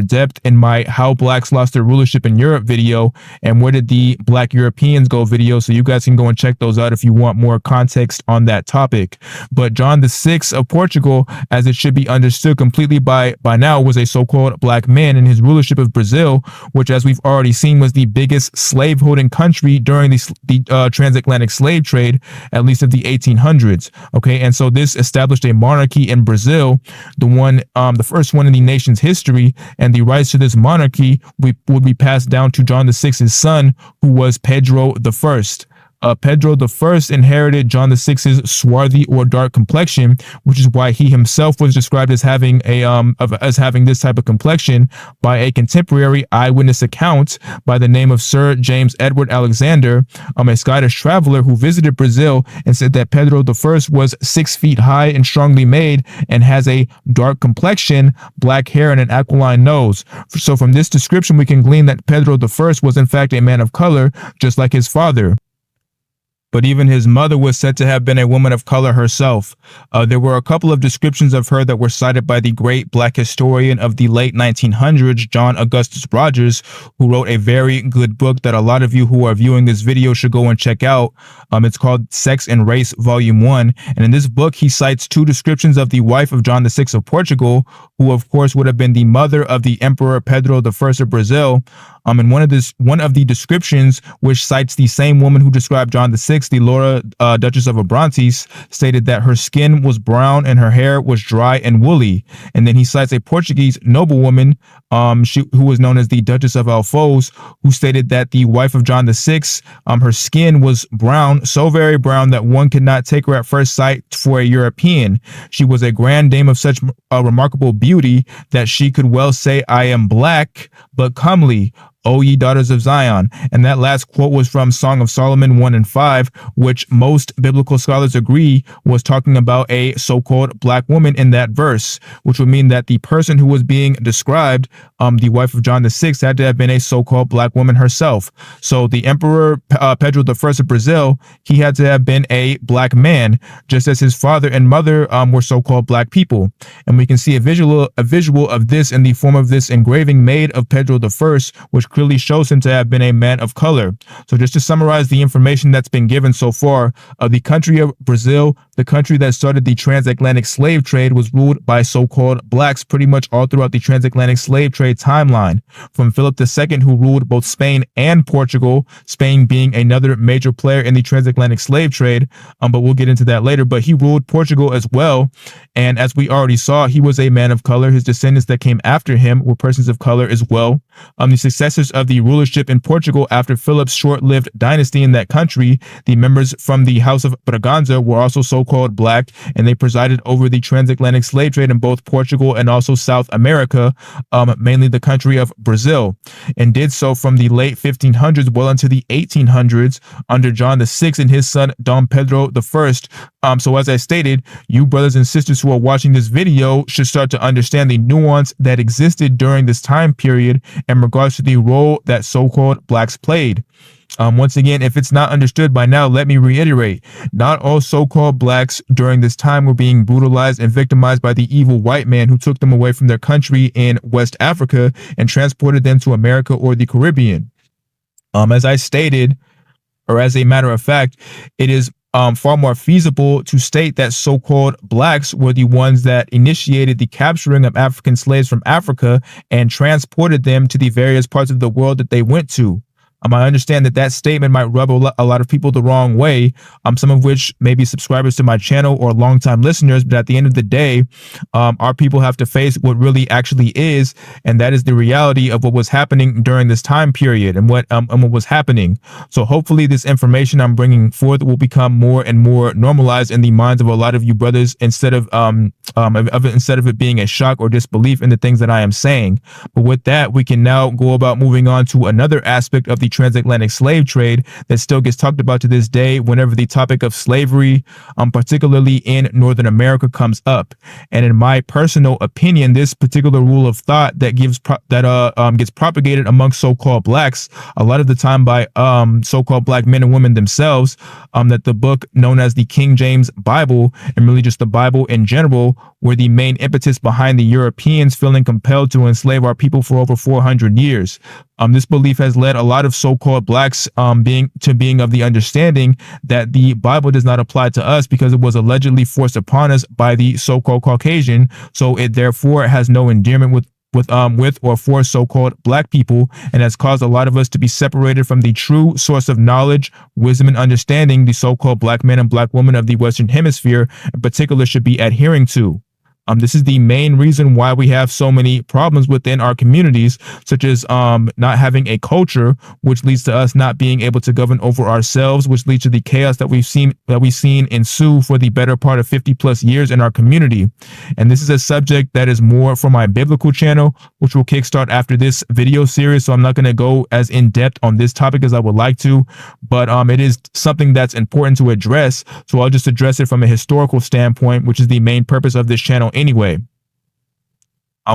depth in my How Blacks Lost Their Rulership in Europe video and Where Did the Black Europeans Go video, so you guys can go and check those out if you want more context on that topic. But John VI of Portugal, as it should be understood completely by now, was a so-called black man in his rulership of Brazil, which, as we've already seen, was the biggest slave-holding country during the transatlantic slave trade, at least of the 1800s. Okay, and so this established a monarchy in Brazil, the first one in the nation's history, and the rights to this monarchy would be passed down to John VI's son, who was Pedro I. Pedro I inherited John VI's swarthy or dark complexion, which is why he himself was described as having this type of complexion by a contemporary eyewitness account by the name of Sir James Edward Alexander, a Scottish traveler who visited Brazil and said that Pedro I was 6 feet high and strongly made and has a dark complexion, black hair, and an aquiline nose. So from this description, we can glean that Pedro I was in fact a man of color, just like his father. But even his mother was said to have been a woman of color herself. There were a couple of descriptions of her that were cited by the great black historian of the late 1900s, John Augustus Rogers, who wrote a very good book that a lot of you who are viewing this video should go and check out. It's called Sex and Race, Volume 1. And in this book, he cites 2 descriptions of the wife of John VI of Portugal, who of course would have been the mother of the Emperor Pedro I of Brazil. And one of the descriptions, which cites the same woman who described John VI, the Laura, Duchess of Abrantes, stated that her skin was brown and her hair was dry and woolly. And then he cites a Portuguese noblewoman, who was known as the Duchess of Alfoz, who stated that the wife of John VI, her skin was brown, so very brown that one could not take her at first sight for a European. She was a grand dame of such remarkable beauty that she could well say, "I am black, but comely, O ye daughters of Zion." And that last quote was from Song of Solomon 1 and 5, which most biblical scholars agree was talking about a so-called black woman in that verse, which would mean that the person who was being described, the wife of John VI, had to have been a so-called black woman herself. So the Emperor Pedro I of Brazil, he had to have been a black man, just as his father and mother were so-called black people. And we can see a visual of this in the form of this engraving made of Pedro I, which clearly shows him to have been a man of color. So just to summarize the information that's been given so far, the country of Brazil, the country that started the transatlantic slave trade, was ruled by so-called blacks pretty much all throughout the transatlantic slave trade timeline, from Philip II, who ruled both Spain and Portugal, Spain being another major player in the transatlantic slave trade, but we'll get into that later. But he ruled Portugal as well, and as we already saw, he was a man of color. His descendants that came after him were persons of color as well. The successors of the rulership in Portugal after Philip's short-lived dynasty in that country, the members from the House of Braganza, were also so-called black, and they presided over the transatlantic slave trade in both Portugal and also South America, mainly the country of Brazil, and did so from the late 1500s well into the 1800s under John VI and his son Dom Pedro I. So as I stated, you brothers and sisters who are watching this video should start to understand the nuance that existed during this time period in regards to the role that so-called blacks played. Once again, if it's not understood by now, let me reiterate, not all so-called blacks during this time were being brutalized and victimized by the evil white man who took them away from their country in West Africa and transported them to America or the Caribbean. As I stated, or as a matter of fact, it is far more feasible to state that so-called blacks were the ones that initiated the capturing of African slaves from Africa and transported them to the various parts of the world that they went to. I understand that that statement might rub a lot of people the wrong way, some of which may be subscribers to my channel or longtime listeners. But at the end of the day, our people have to face what really actually is, and that is the reality of what was happening during this time period and what was happening. So hopefully, this information I'm bringing forth will become more and more normalized in the minds of a lot of you brothers, instead of it being a shock or disbelief in the things that I am saying. But with that, we can now go about moving on to another aspect of the transatlantic slave trade that still gets talked about to this day whenever the topic of slavery, particularly in Northern America, comes up. And in my personal opinion, this particular rule of thought that gets propagated amongst so-called blacks a lot of the time by so-called black men and women themselves, that the book known as the King James Bible, and really just the Bible in general, were the main impetus behind the Europeans feeling compelled to enslave our people for over 400 years. This belief has led a lot of so-called blacks being of the understanding that the Bible does not apply to us because it was allegedly forced upon us by the so-called Caucasian, so it therefore has no endearment with or for so-called black people, and has caused a lot of us to be separated from the true source of knowledge, wisdom, and understanding the so-called black men and black women of the Western Hemisphere in particular should be adhering to. This is the main reason why we have so many problems within our communities, such as not having a culture, which leads to us not being able to govern over ourselves, which leads to the chaos that we've seen ensue for the better part of 50 plus years in our community. And this is a subject that is more for my biblical channel, which will kickstart after this video series. So I'm not going to go as in depth on this topic as I would like to, but it is something that's important to address. So I'll just address it from a historical standpoint, which is the main purpose of this channel anyway.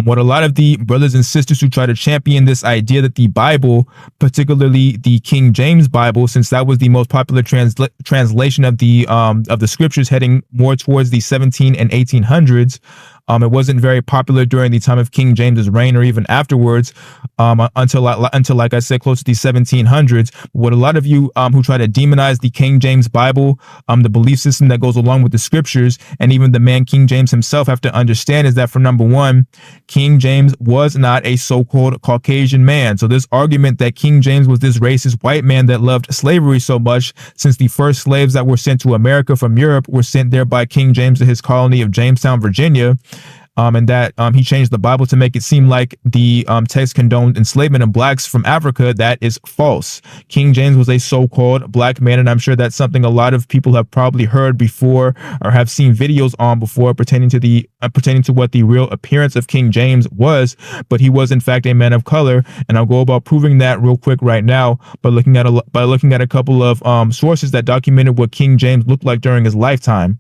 What a lot of the brothers and sisters who try to champion this idea that the Bible, particularly the King James Bible, since that was the most popular translation of the scriptures heading more towards the 17 and 1800s, it wasn't very popular during the time of King James's reign or even afterwards, until like I said, close to the 1700s. What a lot of you who try to demonize the King James Bible, the belief system that goes along with the scriptures, and even the man King James himself have to understand is that, for number one, King James was not a so-called Caucasian man. So this argument that King James was this racist white man that loved slavery so much, since the first slaves that were sent to America from Europe were sent there by King James to his colony of Jamestown, Virginia, and that he changed the Bible to make it seem like the text condoned enslavement of blacks from Africa, that is false. King James was a so-called black man, and I'm sure that's something a lot of people have probably heard before or have seen videos on before pertaining to what the real appearance of King James was. But he was in fact a man of color, and I'll go about proving that real quick right now by looking at a couple of sources that documented what King James looked like during his lifetime.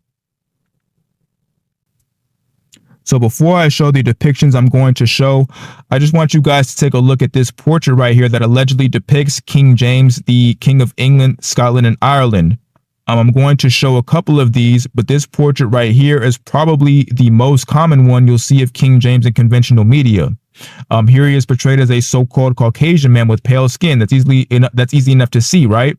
So before I show the depictions I'm going to show, I just want you guys to take a look at this portrait right here that allegedly depicts King James, the King of England, Scotland, and Ireland. I'm going to show a couple of these, but this portrait right here is probably the most common one you'll see of King James in conventional media. Here he is portrayed as a so-called Caucasian man with pale skin. That's easy enough to see, right?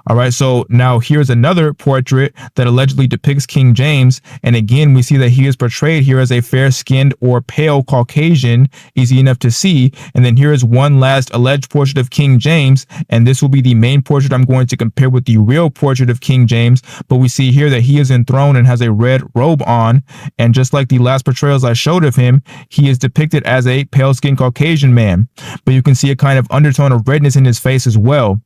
All right, so now here's another portrait that allegedly depicts King James, and again we see that he is portrayed here as a fair-skinned or pale Caucasian, easy enough to see. And then here is one last alleged portrait of King James, and this will be the main portrait I'm going to compare with the real portrait of King James. But we see here that he is enthroned and has a red robe on, and just like the last portrayals I showed of him, he is depicted as a pale-skinned Caucasian man, but you can see a kind of undertone of redness in his face as well.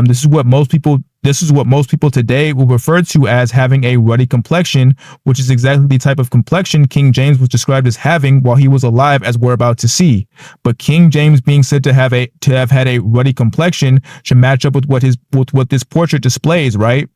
This is what most people today will refer to as having a ruddy complexion, which is exactly the type of complexion King James was described as having while he was alive, as we're about to see. But King James being said to have had a ruddy complexion should match up with what this portrait displays, right?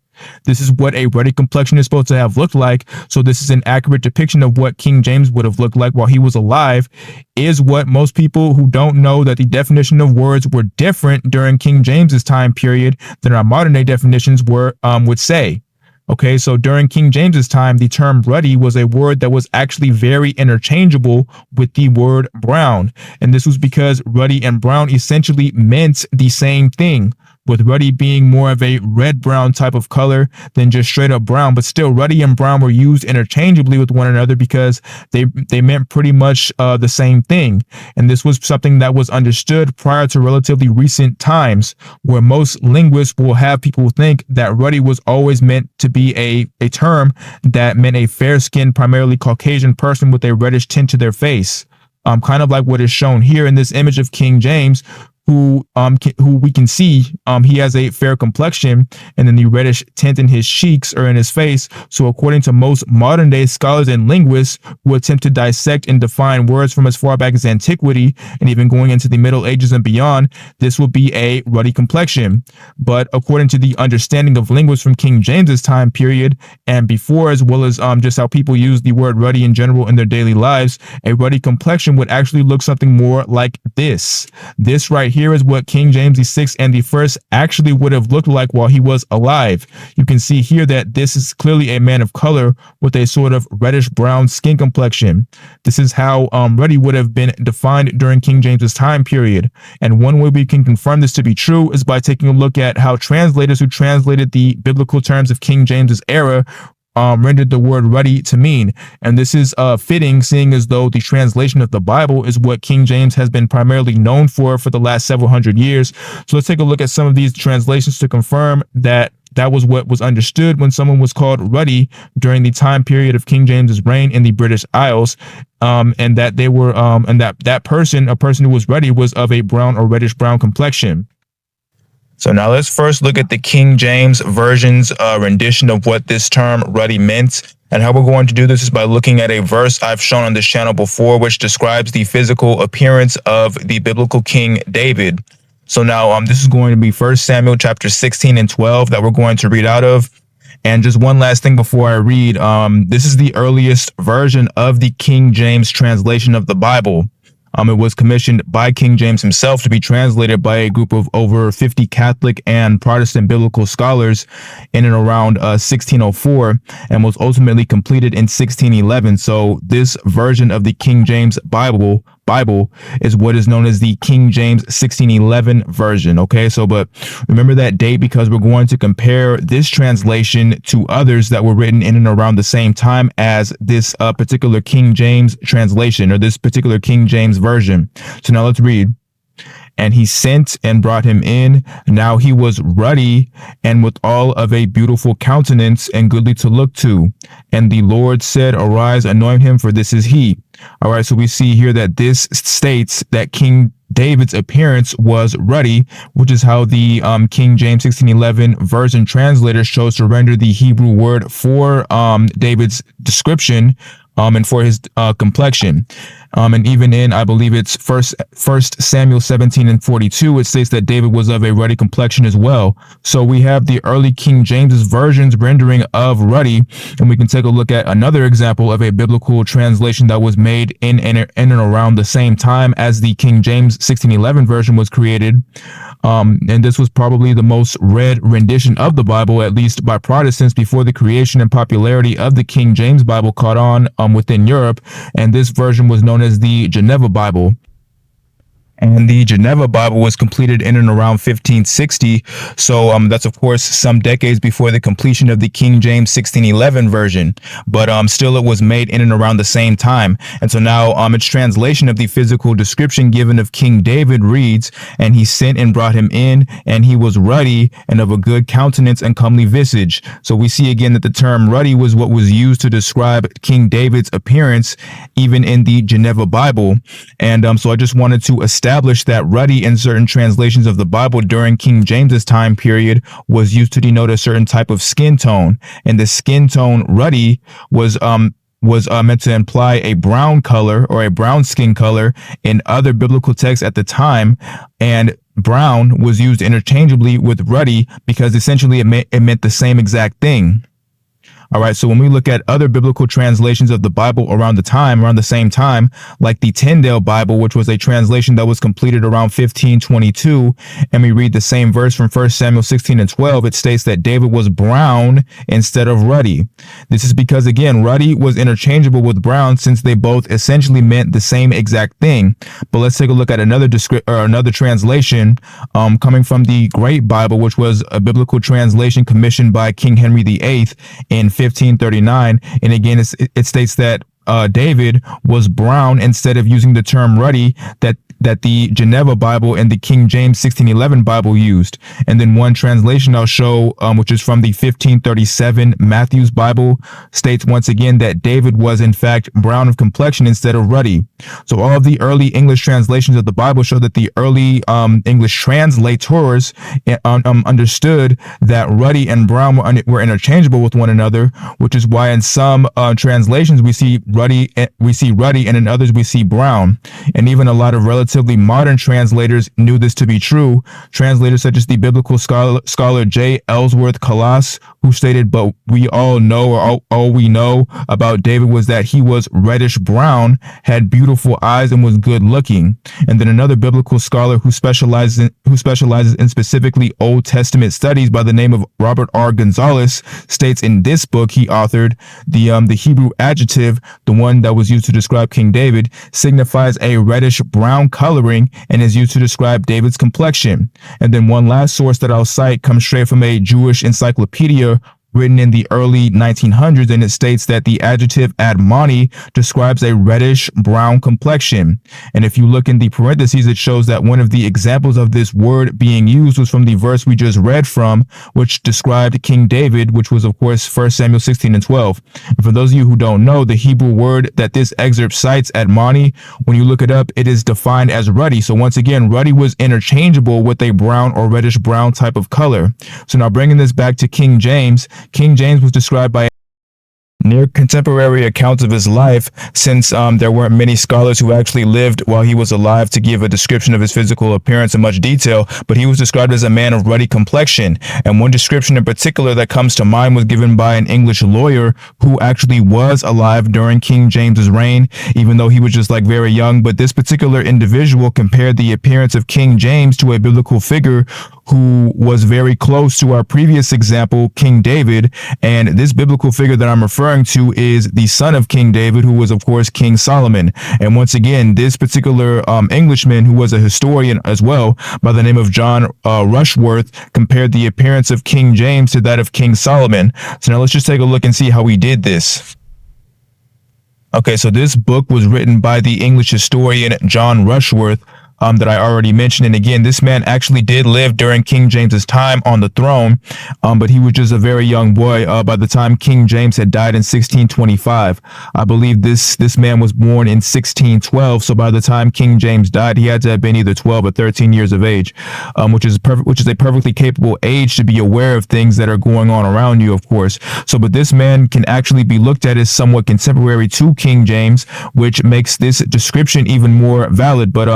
This is what a ruddy complexion is supposed to have looked like. So this is an accurate depiction of what King James would have looked like while he was alive, is what most people who don't know that the definition of words were different during King James's time period than our modern day definitions would say. Okay, so during King James's time, the term ruddy was a word that was actually very interchangeable with the word brown. And this was because ruddy and brown essentially meant the same thing. with ruddy being more of a red-brown type of color than just straight up brown. But still, ruddy and brown were used interchangeably with one another because they meant pretty much the same thing. And this was something that was understood prior to relatively recent times, where most linguists will have people think that ruddy was always meant to be a term that meant a fair-skinned, primarily Caucasian person with a reddish tint to their face. Kind of like what is shown here in this image of King James, who we can see he has a fair complexion and then the reddish tint in his cheeks or in his face. So according to most modern day scholars and linguists who attempt to dissect and define words from as far back as antiquity and even going into the Middle Ages and beyond, this would be a ruddy complexion. But according to the understanding of linguists from King James's time period and before, as well as just how people use the word ruddy in general in their daily lives, a ruddy complexion would actually look something more like this. This right here is what King James VI and the First actually would have looked like while he was alive. You can see here that this is clearly a man of color with a sort of reddish brown skin complexion. This is how ruddy would have been defined during King James's time period. And one way we can confirm this to be true is by taking a look at how translators who translated the biblical terms of King James's era rendered the word ruddy to mean. And this is fitting, seeing as though the translation of the Bible is what King James has been primarily known for the last several hundred years. So let's take a look at some of these translations to confirm that that was what was understood when someone was called ruddy during the time period of King James's reign in the British Isles, and that they were and that person, a person who was ruddy, was of a brown or reddish brown complexion. So now let's first look at the King James Version's rendition of what this term ruddy meant. And how we're going to do this is by looking at a verse I've shown on this channel before, which describes the physical appearance of the biblical King David. So now this is going to be 1 Samuel chapter 16 and 12 that we're going to read out of. And just one last thing before I read, this is the earliest version of the King James translation of the Bible. It was commissioned by King James himself to be translated by a group of over 50 Catholic and Protestant biblical scholars in and around 1604 and was ultimately completed in 1611. So this version of the King James Bible is what is known as the King James 1611 version. Okay, so but remember that date because we're going to compare this translation to others that were written in and around the same time as this particular King James translation or this particular King James version. So now let's read. And he sent and brought him in. Now he was ruddy and with all of a beautiful countenance and goodly to look to. And the Lord said, Arise, anoint him, for this is he. All right, so we see here that this states that King David's appearance was ruddy, which is how the King James 1611 version translator chose to render the Hebrew word for David's description and for his complexion. And even in, I believe it's First Samuel 17 and 42, it states that David was of a ruddy complexion as well. So we have the early King James's version's rendering of ruddy, and we can take a look at another example of a biblical translation that was made in and around the same time as the King James 1611 version was created. And this was probably the most read rendition of the Bible, at least by Protestants, before the creation and popularity of the King James Bible caught on within Europe. And this version was known as the Geneva Bible. And the Geneva Bible was completed in and around 1560. So that's, of course, some decades before the completion of the King James 1611 version. But still, it was made in and around the same time. And so now its translation of the physical description given of King David reads, And he sent and brought him in, and he was ruddy and of a good countenance and comely visage. So we see again that the term ruddy was what was used to describe King David's appearance, even in the Geneva Bible. And so I just wanted to establish that ruddy in certain translations of the Bible during King James's time period was used to denote a certain type of skin tone, and the skin tone ruddy was meant to imply a brown color or a brown skin color in other biblical texts at the time, and brown was used interchangeably with ruddy because essentially it meant the same exact thing. All right, so when we look at other biblical translations of the Bible around the same time, like the Tyndale Bible, which was a translation that was completed around 1522, and we read the same verse from 1 Samuel 16 and 12, it states that David was brown instead of ruddy. This is because, again, ruddy was interchangeable with brown since they both essentially meant the same exact thing. But let's take a look at another translation coming from the Great Bible, which was a biblical translation commissioned by King Henry VIII in 1539. And again, it states that David was brown instead of using the term ruddy that the Geneva Bible and the King James 1611 Bible used. And then one translation I'll show, which is from the 1537 Matthew's Bible, states once again that David was in fact brown of complexion instead of ruddy. So all of the early English translations of the Bible show that the early English translators understood that ruddy and brown were interchangeable with one another, which is why in some translations we see ruddy, and in others we see brown. And even a lot of relatively modern translators knew this to be true. Translators such as the biblical scholar J. Ellsworth Calas, who stated, "But we all know, or all we know about David was that he was reddish brown, had beautiful eyes, and was good looking." And then another biblical scholar who specializes in specifically Old Testament studies by the name of Robert R. Gonzalez states in this book he authored, the Hebrew adjective, the one that was used to describe King David, signifies a reddish brown coloring and is used to describe David's complexion. And then one last source that I'll cite comes straight from a Jewish encyclopedia written in the early 1900s, and it states that the adjective admoni describes a reddish brown complexion. And if you look in the parentheses, it shows that one of the examples of this word being used was from the verse we just read from, which described King David, which was of course 1 Samuel 16 and 12. And for those of you who don't know, the Hebrew word that this excerpt cites, admoni, when you look it up, it is defined as ruddy. So once again, ruddy was interchangeable with a brown or reddish brown type of color. So now bringing this back to King James, King James was described by near contemporary accounts of his life, since there weren't many scholars who actually lived while he was alive to give a description of his physical appearance in much detail, but he was described as a man of ruddy complexion. And one description in particular that comes to mind was given by an English lawyer who actually was alive during King James's reign, even though he was just like very young. But this particular individual compared the appearance of King James to a biblical figure who was very close to our previous example, King David. And this biblical figure that I'm referring to is the son of King David, who was of course King Solomon. And once again, this particular Englishman, who was a historian as well by the name of John Rushworth, compared the appearance of King James to that of King Solomon. So now let's just take a look and see how he did this. Okay, so this book was written by the English historian John Rushworth, that I already mentioned. And again, this man actually did live during King James's time on the throne, but he was just a very young boy by the time King James had died in 1625. I believe this man was born in 1612, so by the time King James died, he had to have been either 12 or 13 years of age, which is a perfectly capable age to be aware of things that are going on around you, of course. So, but this man can actually be looked at as somewhat contemporary to King James, which makes this description even more valid. But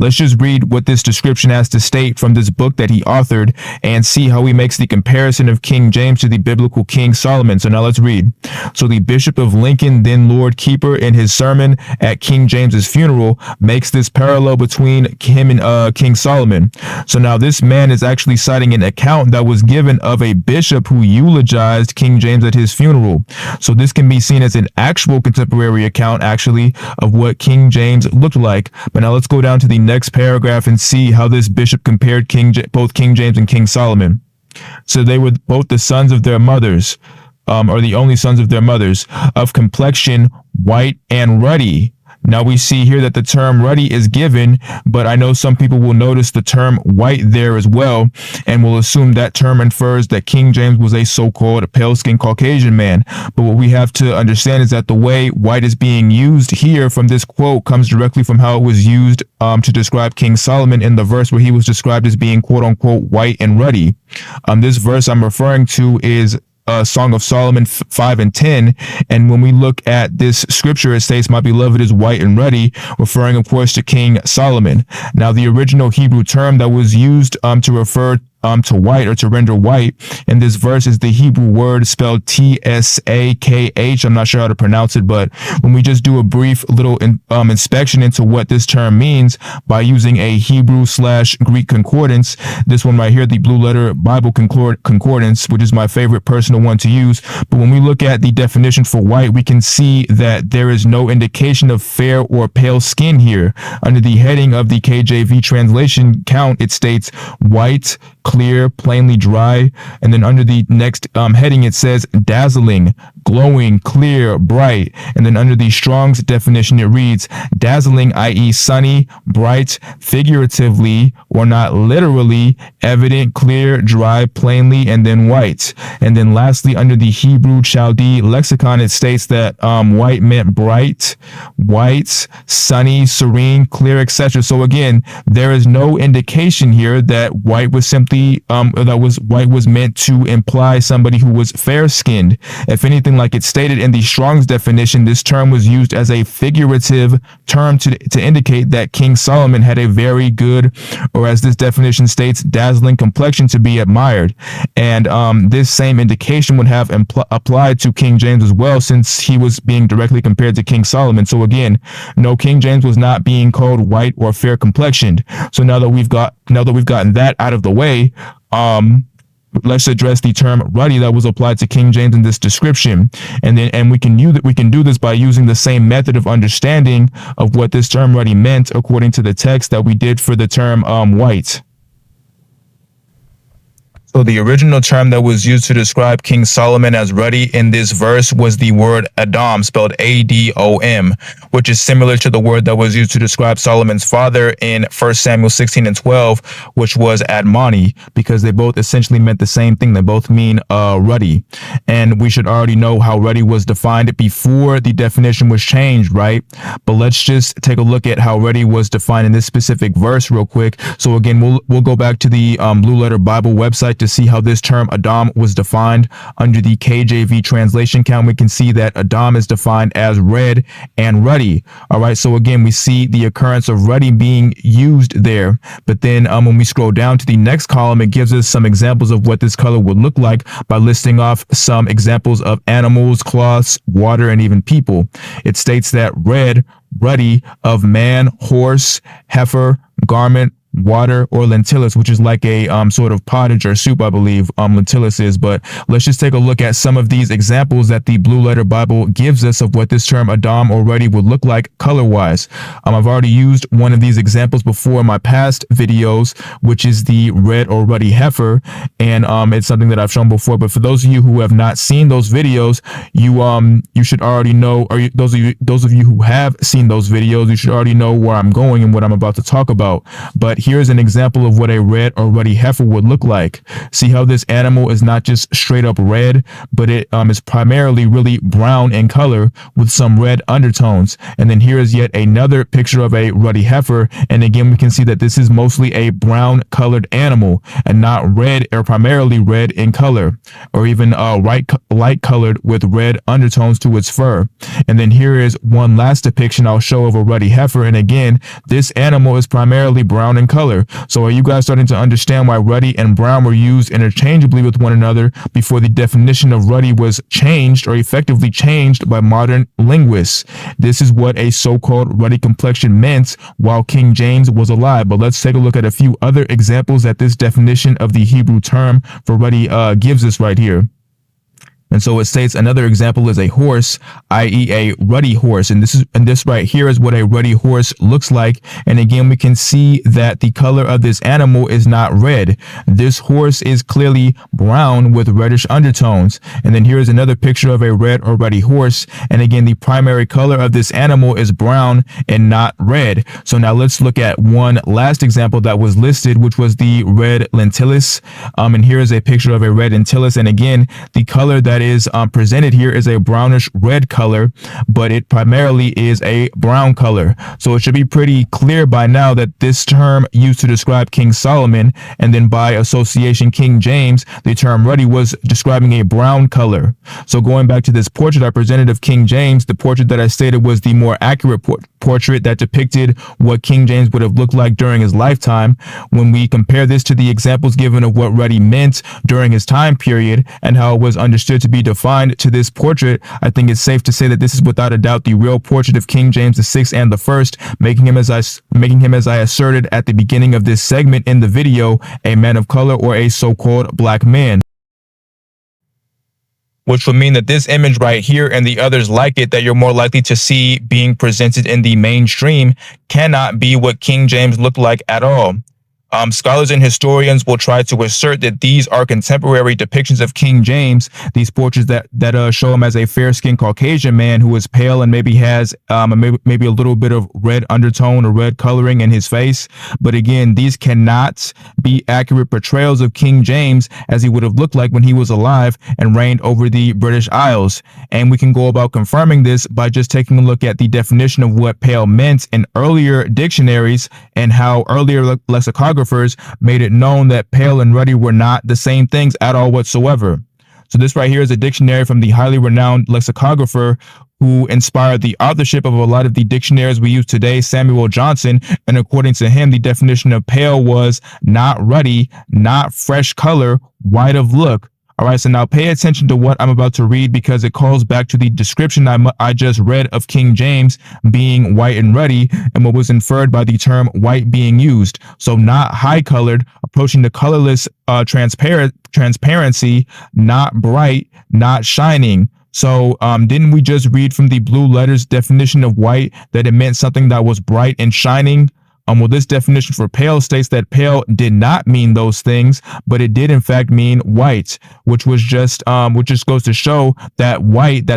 let's just read what this description has to state from this book that he authored and see how he makes the comparison of King James to the biblical King Solomon. So now let's read. So the Bishop of Lincoln, then Lord Keeper, in his sermon at King James's funeral, makes this parallel between him and King Solomon. So now this man is actually citing an account that was given of a bishop who eulogized King James at his funeral. So this can be seen as an actual contemporary account, actually, of what King James looked like. But now let's go down to the next paragraph and see how this bishop compared both King James and King Solomon. So they were both the sons of their mothers, or the only sons of their mothers, of complexion white and ruddy. Now we see here that the term ruddy is given, but I know some people will notice the term white there as well, and will assume that term infers that King James was a so-called pale-skinned Caucasian man. But what we have to understand is that the way white is being used here from this quote comes directly from how it was used to describe King Solomon in the verse where he was described as being quote-unquote white and ruddy. This verse I'm referring to is Song of Solomon 5 and 10. And when we look at this scripture, it states, "My beloved is white and ruddy," referring, of course, to King Solomon. Now, the original Hebrew term that was used to refer to white, or to render white in this verse, is the Hebrew word spelled Tsakh. I'm not sure how to pronounce it, but when we just do a brief little inspection into what this term means by using a Hebrew/Greek concordance, this one right here, the Blue Letter Bible Concordance, which is my favorite personal one to use. But when we look at the definition for white, we can see that there is no indication of fair or pale skin here. Under the heading of the KJV translation count, it states white, clear, plainly dry. And then under the next heading, it says dazzling, glowing, clear, bright. And then under the Strong's definition, it reads dazzling, i.e. sunny, bright, figuratively or not literally, evident, clear, dry, plainly, and then white. And then lastly, under the Hebrew Chaldee lexicon, it states that white meant bright, white, sunny, serene, clear, etc. So again, there is no indication here that white was simply white was meant to imply somebody who was fair-skinned. If anything, like it's stated in the Strong's definition, this term was used as a figurative term to indicate that King Solomon had a very good, or as this definition states, dazzling complexion to be admired. And this same indication would have applied to King James as well, since he was being directly compared to King Solomon. So again, no, King James was not being called white or fair complexioned. So now that we've gotten that out of the way, let's address the term ruddy that was applied to King James in this description. And we can do this by using the same method of understanding of what this term ruddy meant according to the text that we did for the term white. So the original term that was used to describe King Solomon as ruddy in this verse was the word Adam, spelled Adom, which is similar to the word that was used to describe Solomon's father in 1 Samuel 16 and 12, which was Admoni, because they both essentially meant the same thing. They both mean ruddy. And we should already know how ruddy was defined before the definition was changed, right? But let's just take a look at how ruddy was defined in this specific verse real quick. So again, we'll go back to the Blue Letter Bible website to see how this term Adam was defined. Under the KJV translation count, we can see that Adam is defined as red and ruddy. All right, so again, we see the occurrence of ruddy being used there. But then when we scroll down to the next column, it gives us some examples of what this color would look like by listing off some examples of animals, cloths, water, and even people. It states that red, ruddy, of man, horse, heifer, garment, water, or lentillus, which is like a sort of pottage or soup, I believe lentillus is. But let's just take a look at some of these examples that the Blue Letter Bible gives us of what this term Adam or ruddy would look like color wise. I've already used one of these examples before in my past videos, which is the red or ruddy heifer, and it's something that I've shown before. But for those of you who have not seen those videos, you should already know, or those of you who have seen those videos, you should already know where I'm going and what I'm about to talk about. But here's an example of what a red or ruddy heifer would look like. See how this animal is not just straight up red, but it is primarily really brown in color with some red undertones. And then here is yet another picture of a ruddy heifer. And again, we can see that this is mostly a brown colored animal and not red or primarily red in color, or even light colored with red undertones to its fur. And then here is one last depiction I'll show of a ruddy heifer. And again, this animal is primarily brown in color. So are you guys starting to understand why ruddy and brown were used interchangeably with one another before the definition of ruddy was changed or effectively changed by modern linguists? This is what a so-called ruddy complexion meant while King James was alive. But let's take a look at a few other examples that this definition of the Hebrew term for ruddy gives us right here. And so it states another example is a horse, i.e. a ruddy horse. And this right here is what a ruddy horse looks like. And again, we can see that the color of this animal is not red. This horse is clearly brown with reddish undertones. And then here's another picture of a red or ruddy horse. And again, the primary color of this animal is brown and not red. So now let's look at one last example that was listed, which was the red lentillus. And here is a picture of a red lentillus. And again, the color that is presented here is a brownish red color, but it primarily is a brown color. So it should be pretty clear by now that this term used to describe King Solomon, and then by association King James, the term ruddy was describing a brown color. So going back to this portrait I presented of King James, the portrait that I stated was the more accurate portrait that depicted what King James would have looked like during his lifetime. When we compare this to the examples given of what ruddy meant during his time period and how it was understood to be defined to this portrait, I think it's safe to say that this is without a doubt the real portrait of King James VI and the First, making him, as I asserted at the beginning of this segment in the video, a man of color or a so-called black man. Which would mean that this image right here and the others like it that you're more likely to see being presented in the mainstream cannot be what King James looked like at all. Scholars and historians will try to assert that these are contemporary depictions of King James, these portraits that show him as a fair-skinned Caucasian man who is pale and maybe has maybe a little bit of red undertone or red coloring in his face. But again, these cannot be accurate portrayals of King James as he would have looked like when he was alive and reigned over the British Isles. And we can go about confirming this by just taking a look at the definition of what pale meant in earlier dictionaries and how earlier lexicographers made it known that pale and ruddy were not the same things at all whatsoever. So this right here is a dictionary from the highly renowned lexicographer who inspired the authorship of a lot of the dictionaries we use today, Samuel Johnson. And according to him, the definition of pale was not ruddy, not fresh color, white of look. All right, so now pay attention to what I'm about to read because it calls back to the description I just read of King James being white and ruddy and what was inferred by the term white being used. So not high colored, approaching the colorless transparency, not bright, not shining. So didn't we just read from the blue letters definition of white that it meant something that was bright and shining? Well, this definition for pale states that pale did not mean those things, but it did in fact mean white, which just goes to show that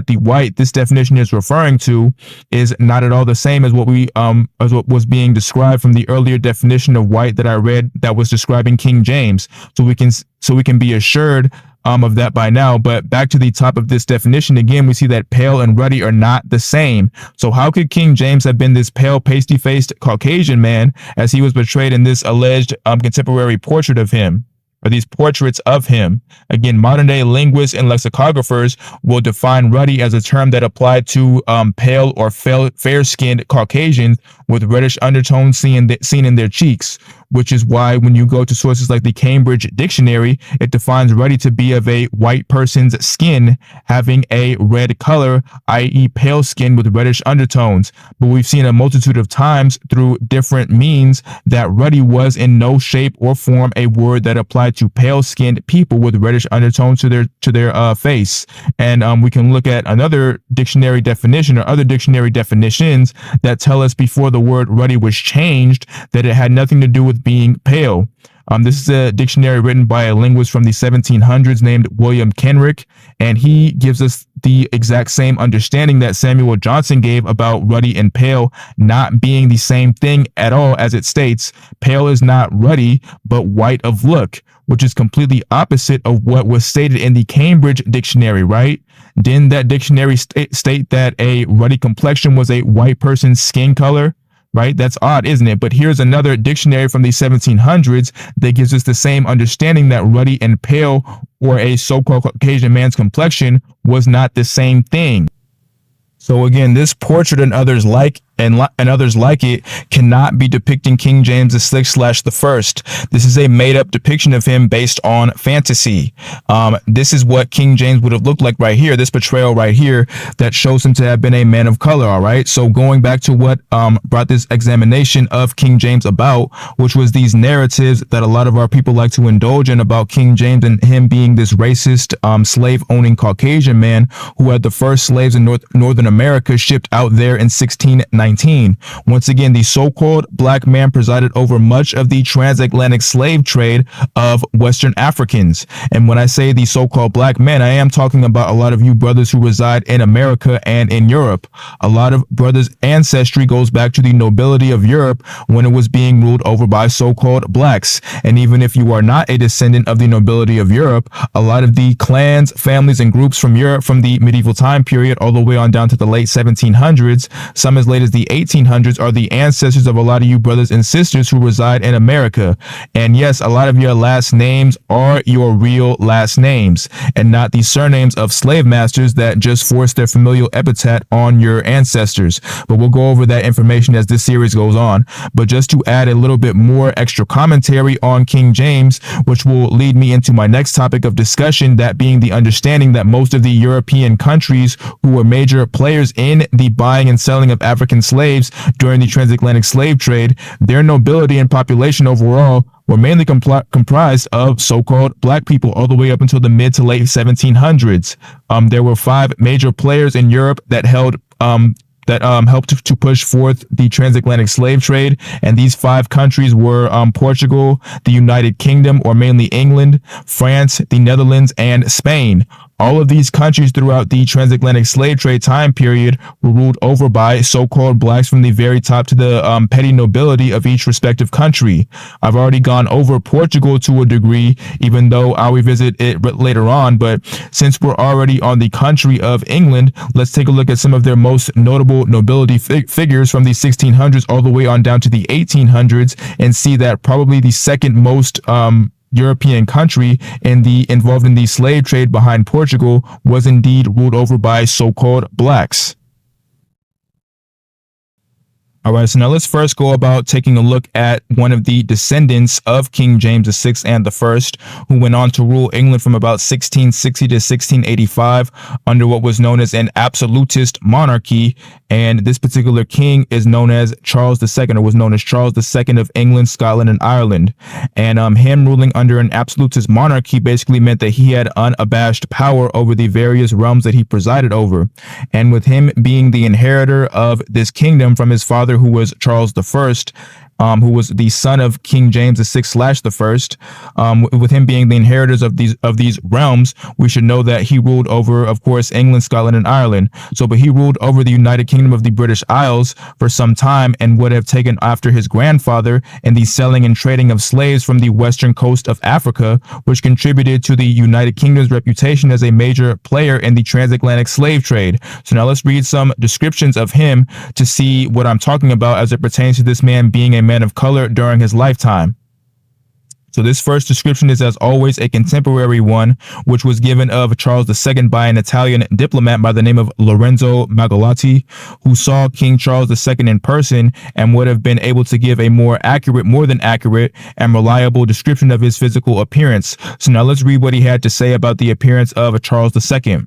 the white this definition is referring to is not at all the same as what was being described from the earlier definition of white that I read that was describing King James. So we can be assured of that by now. But back to the top of this definition again, we see that pale and ruddy are not the same. So how could King James have been this pale, pasty-faced Caucasian man as he was portrayed in this alleged contemporary portrait of him? Or these portraits of him. Again, modern day linguists and lexicographers will define ruddy as a term that applied to pale or fair-skinned Caucasians with reddish undertones seen in their cheeks, which is why when you go to sources like the Cambridge Dictionary, it defines ruddy to be of a white person's skin having a red color, i.e. pale skin with reddish undertones. But we've seen a multitude of times through different means that ruddy was in no shape or form a word that applied to pale-skinned people with reddish undertones to their face. And we can look at another dictionary definition or other dictionary definitions that tell us before the word ruddy was changed that it had nothing to do with being pale. This is a dictionary written by a linguist from the 1700s named William Kenrick, and he gives us the exact same understanding that Samuel Johnson gave about ruddy and pale not being the same thing at all. As it states, pale is not ruddy, but white of look, which is completely opposite of what was stated in the Cambridge Dictionary, right? Didn't that dictionary state that a ruddy complexion was a white person's skin color? Right? That's odd, isn't it? But here's another dictionary from the 1700s that gives us the same understanding that ruddy and pale, or a so-called Caucasian man's complexion, was not the same thing. So again, this portrait and others like it cannot be depicting King James VI / the First. This is a made-up depiction of him based on fantasy. This is what King James would have looked like right here, this portrayal right here that shows him to have been a man of color. All right, so going back to what brought this examination of King James about, which was these narratives that a lot of our people like to indulge in about King James and him being this racist slave-owning Caucasian man who had the first slaves in Northern America shipped out there in 1619. 19. Once again, the so-called black man presided over much of the transatlantic slave trade of Western Africans. And when I say the so-called black man, I am talking about a lot of you brothers who reside in America and in Europe. A lot of brothers' ancestry goes back to the nobility of Europe when it was being ruled over by so-called blacks. And even if you are not a descendant of the nobility of Europe, a lot of the clans, families, and groups from Europe from the medieval time period all the way on down to the late 1700s, some as late as the 1800s, are the ancestors of a lot of you brothers and sisters who reside in America. And yes, a lot of your last names are your real last names and not the surnames of slave masters that just force their familial epithet on your ancestors. But we'll go over that information as this series goes on. But just to add a little bit more extra commentary on King James, which will lead me into my next topic of discussion, that being the understanding that most of the European countries who were major players in the buying and selling of African slaves during the transatlantic slave trade, their nobility and population overall were mainly comprised of so-called black people all the way up until the mid to late 1700s. There were 5 major players in Europe that helped to push forth the transatlantic slave trade. And these 5 countries were Portugal, the United Kingdom, or mainly England, France, the Netherlands, and Spain. All of these countries throughout the transatlantic slave trade time period were ruled over by so-called blacks from the very top to the petty nobility of each respective country. I've already gone over Portugal to a degree, even though I'll revisit it later on. But since we're already on the country of England, let's take a look at some of their most notable nobility figures from the 1600s all the way on down to the 1800s and see that probably the second most European country involved in the slave trade behind Portugal was indeed ruled over by so-called blacks. All right, so now let's first go about taking a look at one of the descendants of King James VI and I, who went on to rule England from about 1660 to 1685 under what was known as an absolutist monarchy. And this particular king is known as Charles II, or was known as Charles II of England, Scotland, and Ireland. And him ruling under an absolutist monarchy basically meant that he had unabashed power over the various realms that he presided over. And with him being the inheritor of this kingdom from his father, who was Charles I, who was the son of King James VI/I, with him being the inheritors of these realms, we should know that he ruled over, of course, England, Scotland, and Ireland. But he ruled over the United Kingdom of the British Isles for some time and would have taken after his grandfather in the selling and trading of slaves from the western coast of Africa, which contributed to the United Kingdom's reputation as a major player in the transatlantic slave trade. So now let's read some descriptions of him to see what I'm talking about as it pertains to this man being a man of color during his lifetime. So this first description is, as always, a contemporary one, which was given of Charles II by an Italian diplomat by the name of Lorenzo Magalotti, who saw King Charles II in person and would have been able to give a more than accurate, and reliable description of his physical appearance. So now let's read what he had to say about the appearance of Charles II.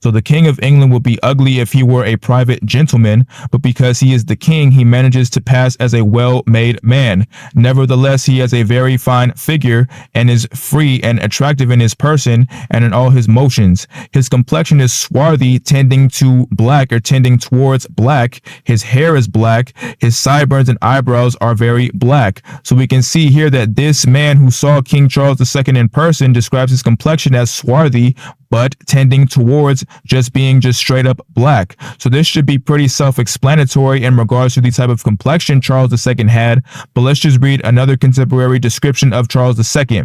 So the King of England would be ugly if he were a private gentleman, but because he is the king, he manages to pass as a well-made man. Nevertheless, he has a very fine figure and is free and attractive in his person and in all his motions. His complexion is swarthy, tending towards black. His hair is black. His sideburns and eyebrows are very black. So we can see here that this man who saw King Charles II in person describes his complexion as swarthy, but tending towards being straight up black. So this should be pretty self-explanatory in regards to the type of complexion Charles II had. But let's just read another contemporary description of Charles II.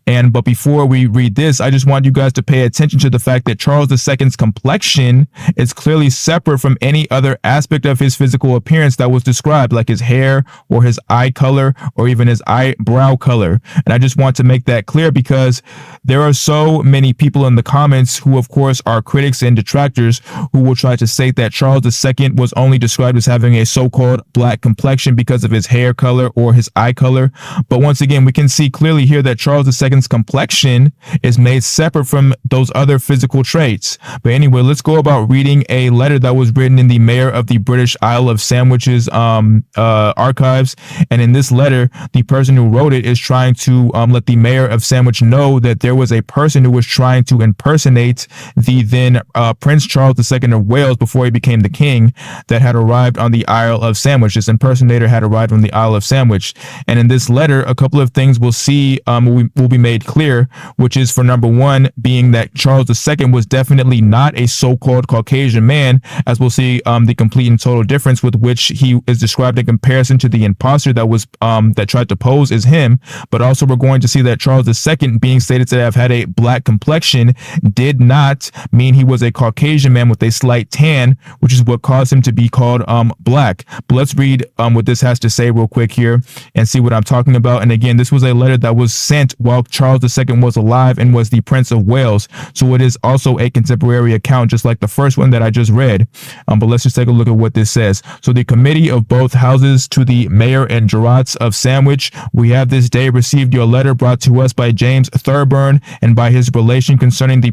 But before we read this, I just want you guys to pay attention to the fact that Charles II's complexion is clearly separate from any other aspect of his physical appearance that was described, like his hair or his eye color or even his eyebrow color. And I just want to make that clear because there are so many people in the comments who, of course, are critics and detractors who will try to state that Charles II was only described as having a so-called black complexion because of his hair color or his eye color. But once again, we can see clearly here that Charles Charles II's complexion is made separate from those other physical traits. But anyway, let's go about reading a letter that was written in the mayor of the British Isle of Sandwich's archives. And in this letter, the person who wrote it is trying to let the mayor of Sandwich know that there was a person who was trying to impersonate the then Prince Charles II of Wales before he became the king, that had arrived on the Isle of Sandwich. This impersonator had arrived on the Isle of Sandwich. And in this letter, a couple of things we'll see will be made clear, which is, for number one, being that Charles II was definitely not a so-called Caucasian man, as we'll see the complete and total difference with which he is described in comparison to the imposter that tried to pose as him. But also we're going to see that Charles II, being stated to have had a black complexion, did not mean he was a Caucasian man with a slight tan, which is what caused him to be called black. But let's read what this has to say real quick here and see what I'm talking about. And again, this was a letter that was sent while Charles II was alive and was the Prince of Wales. So it is also a contemporary account, just like the first one that I just read. But let's just take a look at what this says. So the committee of both houses to the mayor and Gerrards of Sandwich, we have this day received your letter brought to us by James Thurburn and by his relation concerning the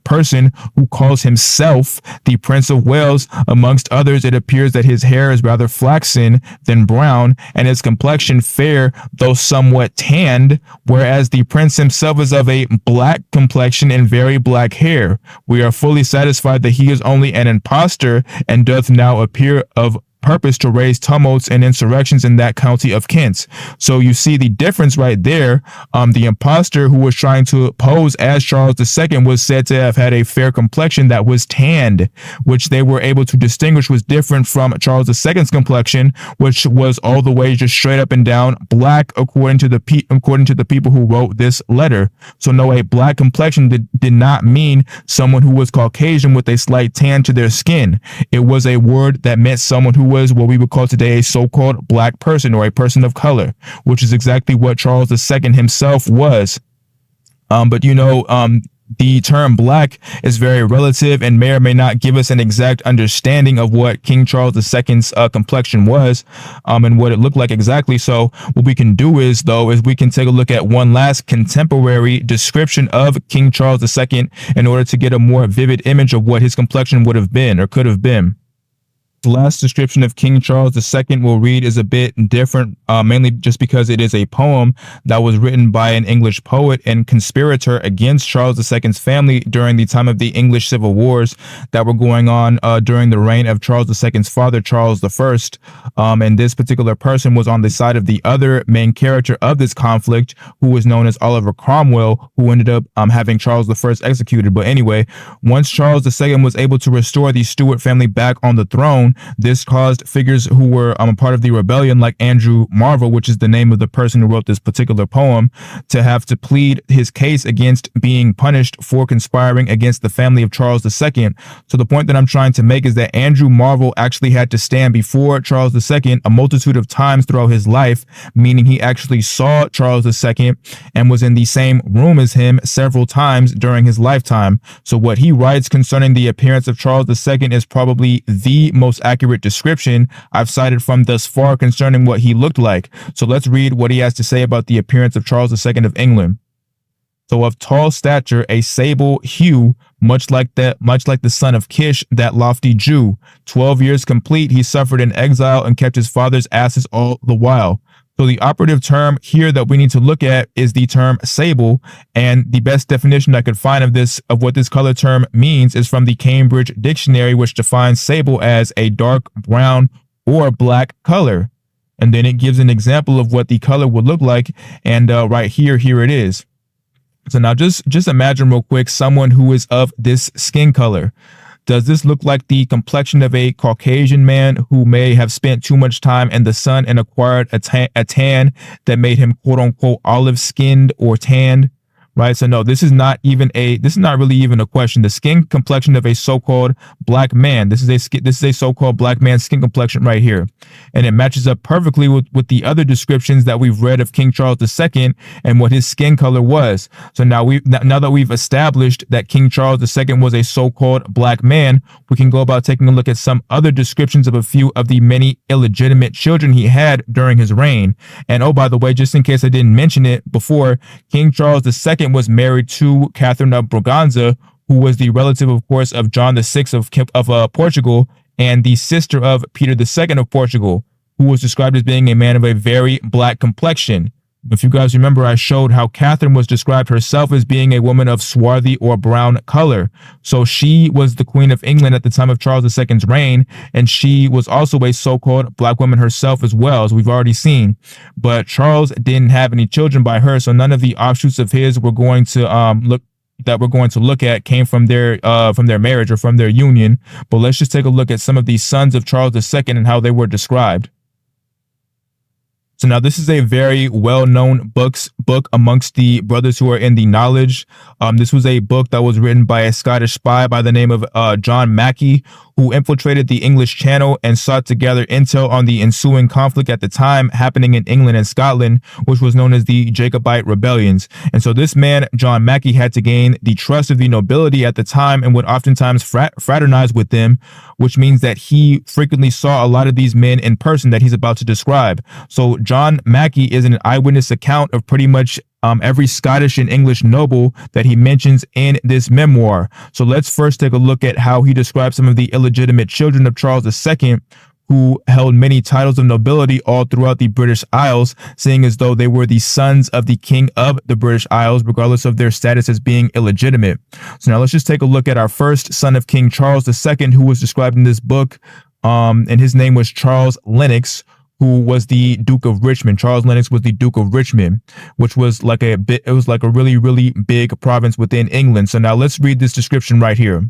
person who calls himself the Prince of Wales. Amongst others, it appears that his hair is rather flaxen than brown, and his complexion fair, though somewhat tanned, whereas the prince himself is of a black complexion and very black hair. We are fully satisfied that he is only an impostor, and doth now appear of purpose to raise tumults and insurrections in that county of Kent. So you see the difference right there. The imposter who was trying to pose as Charles II was said to have had a fair complexion that was tanned, which they were able to distinguish was different from Charles II's complexion, which was all the way just straight up and down black, according to the people who wrote this letter. So no, a black complexion did not mean someone who was Caucasian with a slight tan to their skin. It was a word that meant someone who was what we would call today a so-called black person, or a person of color, which is exactly what Charles II himself was. But you know, the term black is very relative and may or may not give us an exact understanding of what King Charles II's complexion was and what it looked like exactly. So what we can do is we can take a look at one last contemporary description of King Charles II in order to get a more vivid image of what his complexion would have been or could have been. The last description of King Charles II we'll read is a bit different, mainly just because it is a poem that was written by an English poet and conspirator against Charles II's family during the time of the English Civil Wars that were going on during the reign of Charles II's father, Charles I. And this particular person was on the side of the other main character of this conflict, who was known as Oliver Cromwell, who ended up having Charles I executed. But anyway, once Charles II was able to restore the Stuart family back on the throne, this caused figures who were a part of the rebellion, like Andrew Marvell, which is the name of the person who wrote this particular poem, to have to plead his case against being punished for conspiring against the family of Charles II. So the point that I'm trying to make is that Andrew Marvell actually had to stand before Charles II a multitude of times throughout his life, meaning he actually saw Charles II and was in the same room as him several times during his lifetime. So what he writes concerning the appearance of Charles II is probably the most accurate description I've cited from thus far concerning what he looked like. So let's read what he has to say about the appearance of Charles II of England. So of tall stature, a sable hue, much like the son of Kish, that lofty Jew. 12 years complete, he suffered in exile and kept his father's asses all the while. So the operative term here that we need to look at is the term sable, and the best definition I could find of what this color term means is from the Cambridge Dictionary, which defines sable as a dark brown or black color. And then it gives an example of what the color would look like, and right here it is. So now just imagine real quick someone who is of this skin color. Does this look like the complexion of a Caucasian man who may have spent too much time in the sun and acquired a tan that made him quote unquote olive skinned or tanned? right? So no, this is not really even a question. The skin complexion of a so-called black man. This is a so-called black man's skin complexion right here. And it matches up perfectly with the other descriptions that we've read of King Charles II and what his skin color was. So now that we've established that King Charles II was a so-called black man, we can go about taking a look at some other descriptions of a few of the many illegitimate children he had during his reign. And oh, by the way, just in case I didn't mention it before, King Charles II was married to Catherine of Braganza, who was the relative, of course, of John VI of Portugal, and the sister of Peter II of Portugal, who was described as being a man of a very black complexion. If you guys remember, I showed how Catherine was described herself as being a woman of swarthy or brown color. So she was the Queen of England at the time of Charles II's reign, and she was also a so-called black woman herself as well, as we've already seen. But Charles didn't have any children by her, so none of the offshoots of his we're going to look at came from their marriage or from their union. But let's just take a look at some of these sons of Charles II and how they were described. So now this is a very well-known book amongst the brothers who are in the knowledge. This was a book that was written by a Scottish spy by the name of John Mackey, who infiltrated the English Channel and sought to gather intel on the ensuing conflict at the time happening in England and Scotland, which was known as the Jacobite rebellions. And so this man, John Mackey, had to gain the trust of the nobility at the time and would oftentimes fraternize with them, which means that he frequently saw a lot of these men in person that he's about to describe. So John Mackey is an eyewitness account of pretty much every Scottish and English noble that he mentions in this memoir. So let's first take a look at how he describes some of the illegitimate children of Charles II, who held many titles of nobility all throughout the British Isles, seeing as though they were the sons of the King of the British Isles, regardless of their status as being illegitimate. So now let's just take a look at our first son of King Charles II, who was described in this book, and his name was Charles Lennox, who was the Duke of Richmond. Charles Lennox was the Duke of Richmond, which was like a really, really big province within England. So now let's read this description right here.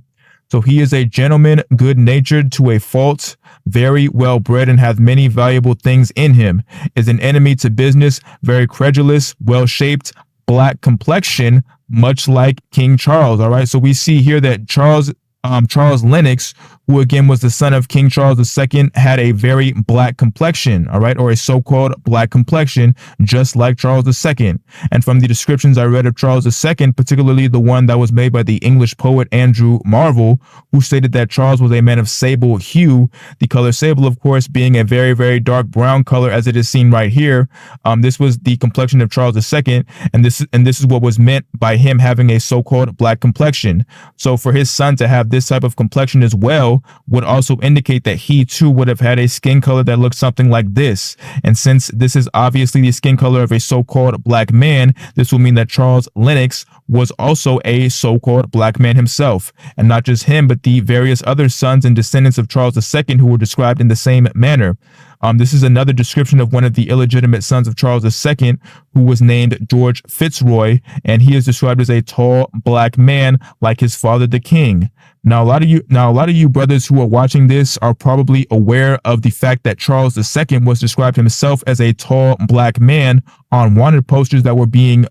So he is a gentleman, good-natured to a fault, very well-bred, and hath many valuable things in him, is an enemy to business, very credulous, well-shaped, black complexion, much like King Charles. All right. So we see here that Charles Lennox, who again was the son of King Charles II, had a very black complexion, all right, or a so-called black complexion, just like Charles II. And from the descriptions I read of Charles II, particularly the one that was made by the English poet Andrew Marvell, who stated that Charles was a man of sable hue, the color sable, of course, being a very, very dark brown color, as it is seen right here. This was the complexion of Charles II, and this is what was meant by him having a so-called black complexion. So for his son to have this type of complexion as well would also indicate that he too would have had a skin color that looked something like this. And since this is obviously the skin color of a so-called black man, this will mean that Charles Lennox was also a so-called black man himself. And not just him, but the various other sons and descendants of Charles II who were described in the same manner. This is another description of one of the illegitimate sons of Charles II, who was named George Fitzroy, and he is described as a tall black man like his father, the king. Now, a lot of you brothers who are watching this are probably aware of the fact that Charles II was described himself as a tall black man on wanted posters that were being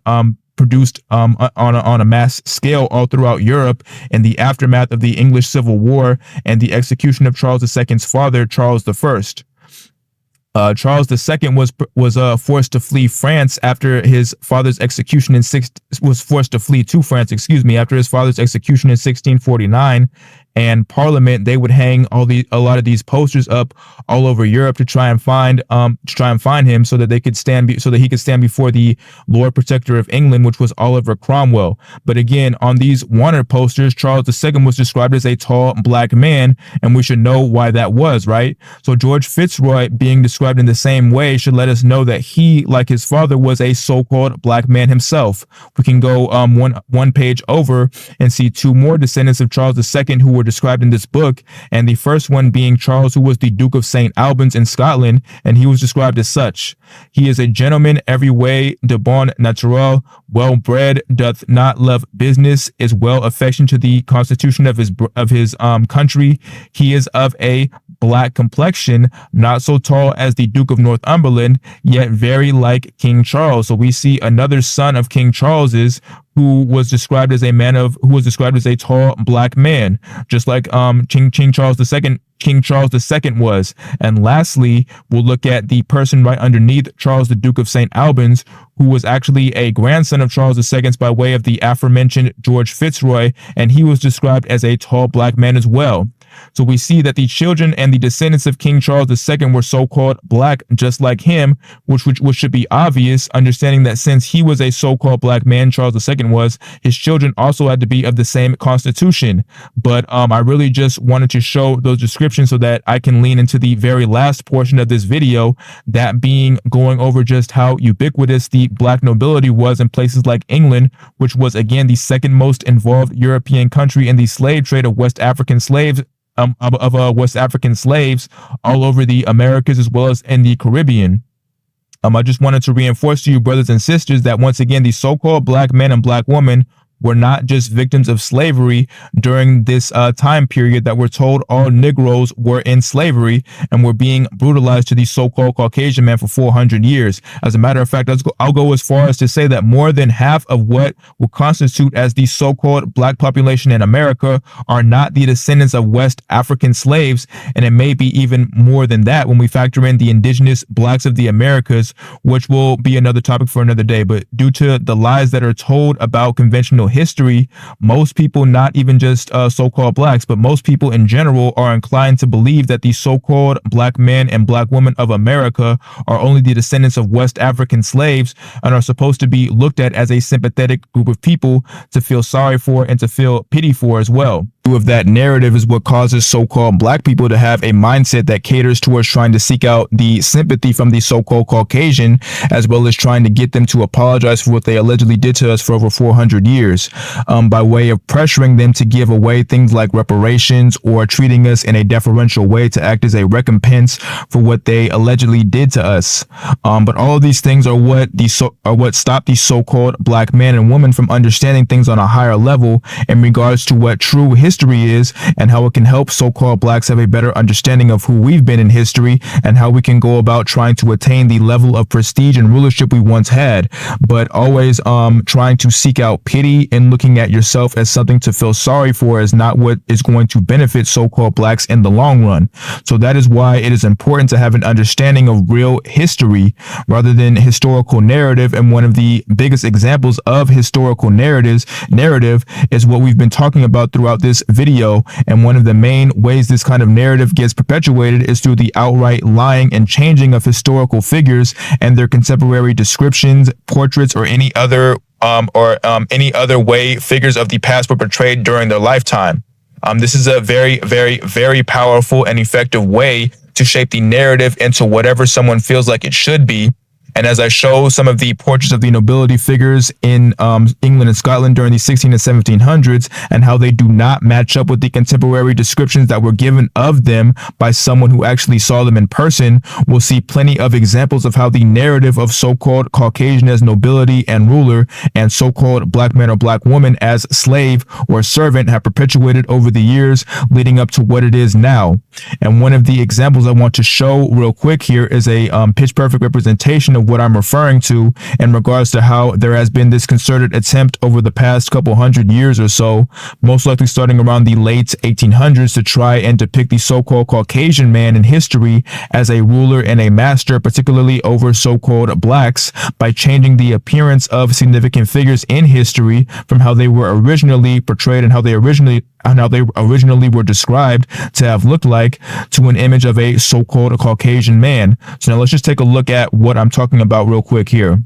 produced on a mass scale all throughout Europe in the aftermath of the English Civil War and the execution of Charles II's father, Charles I. Charles II was forced to flee France after his father's execution in forced to flee to France, after his father's execution in 1649. And Parliament, they would hang a lot of these posters up all over Europe to try and find him so that he could stand before the Lord Protector of England, which was Oliver Cromwell. But again, on these wanted posters, Charles II was described as a tall black man, and we should know why that was, right? So George Fitzroy being described in the same way should let us know that he, like his father, was a so-called black man himself. We can go one page over and see two more descendants of Charles II who were described in this book, and the first one being Charles, who was the Duke of St. Albans in Scotland, and he was described as such. He is a gentleman every way, de bon naturel, well bred, doth not love business, is well affectioned to the constitution of his country. He is of a black complexion, not so tall as the Duke of Northumberland, yet very like King Charles. So we see another son of King Charles's who was described as a tall black man, just like King Charles II was. And lastly, we'll look at the person right underneath Charles, the Duke of St. Albans, who was actually a grandson of Charles II by way of the aforementioned George Fitzroy, and he was described as a tall black man as well. So we see that the children and the descendants of King Charles II were so-called black just like him, which should be obvious, understanding that since he was a so-called black man, Charles II was, his children also had to be of the same constitution. But I really just wanted to show those descriptions so that I can lean into the very last portion of this video, that being going over just how ubiquitous the black nobility was in places like England, which was again the second most involved European country in the slave trade of West African slaves all over the Americas as well as in the Caribbean. I just wanted to reinforce to you, brothers and sisters, that once again, the so-called black man and black woman were not just victims of slavery during this time period that we're told all Negroes were in slavery and were being brutalized to the so-called Caucasian man for 400 years. As a matter of fact, I'll go as far as to say that more than half of what will constitute as the so-called black population in America are not the descendants of West African slaves, and it may be even more than that when we factor in the indigenous blacks of the Americas, which will be another topic for another day. But due to the lies that are told about conventional history, most people, not even just so-called blacks, but most people in general, are inclined to believe that the so-called black men and black women of America are only the descendants of West African slaves and are supposed to be looked at as a sympathetic group of people to feel sorry for and to feel pity for as well. Of that narrative is what causes so-called black people to have a mindset that caters towards trying to seek out the sympathy from the so-called Caucasian, as well as trying to get them to apologize for what they allegedly did to us for over 400 years, by way of pressuring them to give away things like reparations or treating us in a deferential way to act as a recompense for what they allegedly did to us. But all of these things are what stop the so-called black man and woman from understanding things on a higher level in regards to what true history is and how it can help so-called blacks have a better understanding of who we've been in history and how we can go about trying to attain the level of prestige and rulership we once had, but always trying to seek out pity and looking at yourself as something to feel sorry for is not what is going to benefit so-called blacks in the long run. So that is why it is important to have an understanding of real history rather than historical narrative. And one of the biggest examples of historical narrative is what we've been talking about throughout this video, and one of the main ways this kind of narrative gets perpetuated is through the outright lying and changing of historical figures and their contemporary descriptions, portraits, or any other way figures of the past were portrayed during their lifetime. This is a very, very, very powerful and effective way to shape the narrative into whatever someone feels like it should be. And as I show some of the portraits of the nobility figures in England and Scotland during the 16 and 1700s and how they do not match up with the contemporary descriptions that were given of them by someone who actually saw them in person, we'll see plenty of examples of how the narrative of so-called Caucasian as nobility and ruler and so-called black man or black woman as slave or servant have perpetuated over the years leading up to what it is now. And one of the examples I want to show real quick here is a pitch perfect representation of what I'm referring to in regards to how there has been this concerted attempt over the past couple hundred years or so, most likely starting around the late 1800s, to try and depict the so-called Caucasian man in history as a ruler and a master, particularly over so-called blacks, by changing the appearance of significant figures in history from how they were originally portrayed and how they originally were described to have looked like, to an image of a so-called Caucasian man. So now let's just take a look at what I'm talking about real quick here.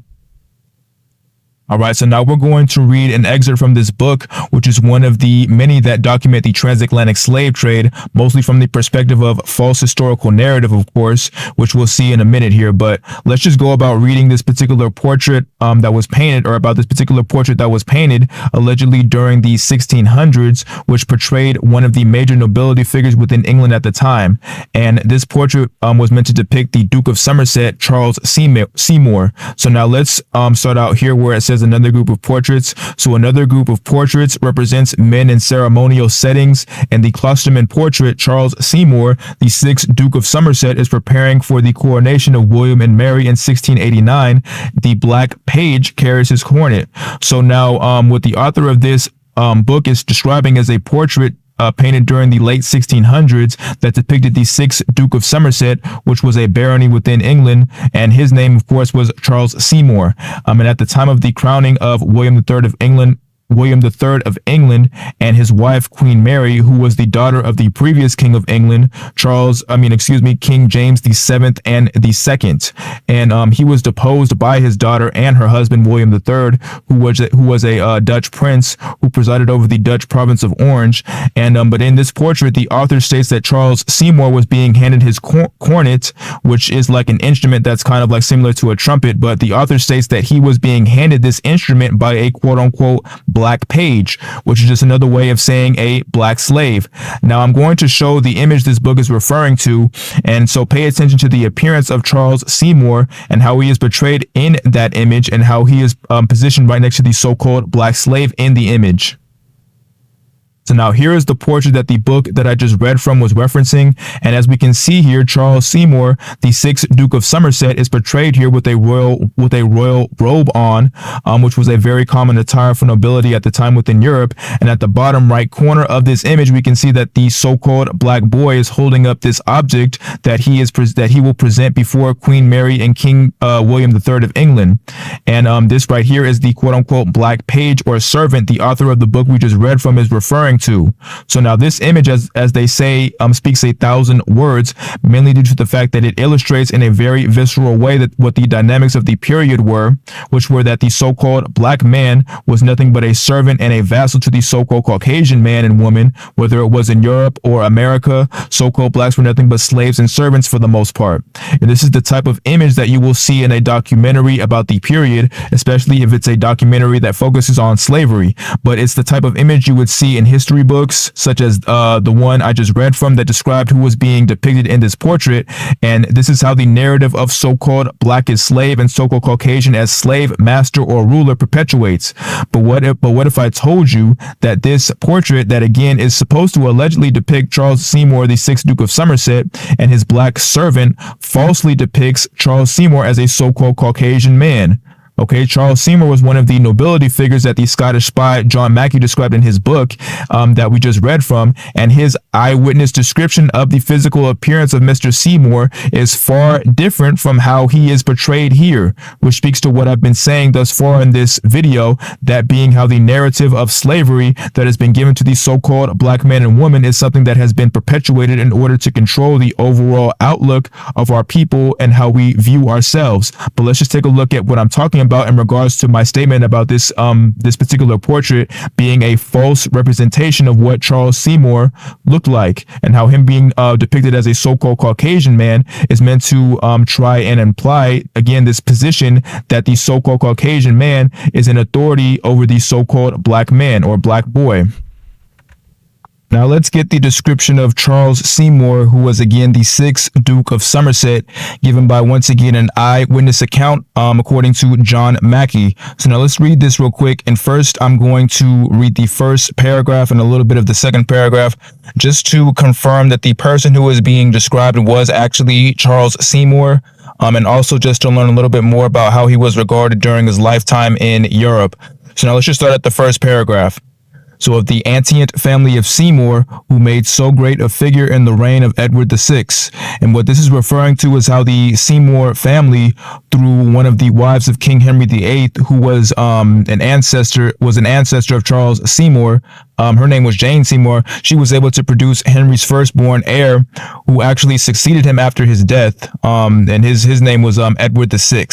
All right, so now we're going to read an excerpt from this book, which is one of the many that document the transatlantic slave trade, mostly from the perspective of false historical narrative, of course, which we'll see in a minute here. But let's just go about reading this particular portrait that was painted, or about this particular portrait that was painted allegedly during the 1600s, which portrayed one of the major nobility figures within England at the time. And this portrait was meant to depict the Duke of Somerset, Charles Seymour. So now let's start out here where it says, as another group of portraits. So another group of portraits represents men in ceremonial settings, and the Closterman portrait, Charles Seymour, the 6th Duke of Somerset, is preparing for the coronation of William and Mary in 1689. The Black Page carries his coronet. So now what the author of this book is describing as a portrait painted during the late 1600s that depicted the 6th Duke of Somerset, which was a barony within England, and his name, of course, was Charles Seymour. And at the time of the crowning of William III of England and his wife Queen Mary, who was the daughter of the previous King of England, King James VII and II, and he was deposed by his daughter and her husband William III, who was a Dutch prince who presided over the Dutch province of Orange. And but in this portrait, the author states that Charles Seymour was being handed his cornet, which is like an instrument that's kind of like similar to a trumpet, but the author states that he was being handed this instrument by a quote-unquote Black Page, which is just another way of saying a black slave. Now I'm going to show the image this book is referring to, and so pay attention to the appearance of Charles Seymour and how he is portrayed in that image and how he is positioned right next to the so-called black slave in the image. So now here is the portrait that the book that I just read from was referencing. And as we can see here, Charles Seymour, the 6th Duke of Somerset, is portrayed here with a royal robe on, which was a very common attire for nobility at the time within Europe. And at the bottom right corner of this image, we can see that the so-called black boy is holding up this object that he will present before Queen Mary and King William III of England. And this right here is the quote-unquote black page or servant the author of the book we just read from is referring to. So now this image, as they say, speaks 1,000 words, mainly due to the fact that it illustrates in a very visceral way that what the dynamics of the period were, which were that the so-called black man was nothing but a servant and a vassal to the so-called Caucasian man and woman, whether it was in Europe or America. So-called blacks were nothing but slaves and servants for the most part. And this is the type of image that you will see in a documentary about the period, especially if it's a documentary that focuses on slavery. But it's the type of image you would see in history books, such as the one I just read from that described who was being depicted in this portrait. And this is how the narrative of so-called black as slave and so-called Caucasian as slave, master, or ruler perpetuates. But what if I told you that this portrait that again is supposed to allegedly depict Charles Seymour, the 6th Duke of Somerset, and his black servant falsely depicts Charles Seymour as a so-called Caucasian man? Okay, Charles Seymour was one of the nobility figures that the Scottish spy John Mackie described in his book that we just read from, and his eyewitness description of the physical appearance of Mr. Seymour is far different from how he is portrayed here, which speaks to what I've been saying thus far in this video, that being how the narrative of slavery that has been given to the so-called black man and woman is something that has been perpetuated in order to control the overall outlook of our people and how we view ourselves. But let's just take a look at what I'm talking about in regards to my statement about this this particular portrait being a false representation of what Charles Seymour looked like, and how him being depicted as a so-called Caucasian man is meant to try and imply again this position that the so-called Caucasian man is an authority over the so-called black man or black boy. Now let's get the description of Charles Seymour, who was again the 6th Duke of Somerset, given by once again an eyewitness account according to John Mackie. So now let's read this real quick, and first I'm going to read the first paragraph and a little bit of the second paragraph just to confirm that the person who is being described was actually Charles Seymour, and also just to learn a little bit more about how he was regarded during his lifetime in Europe. So now let's just start at the first paragraph. So of the antient family of Seymour, who made so great a figure in the reign of Edward VI. And what this is referring to is how the Seymour family, through one of the wives of King Henry VIII, who was an ancestor of Charles Seymour. Her name was Jane Seymour. She was able to produce Henry's firstborn heir, who actually succeeded him after his death. And his name was Edward VI.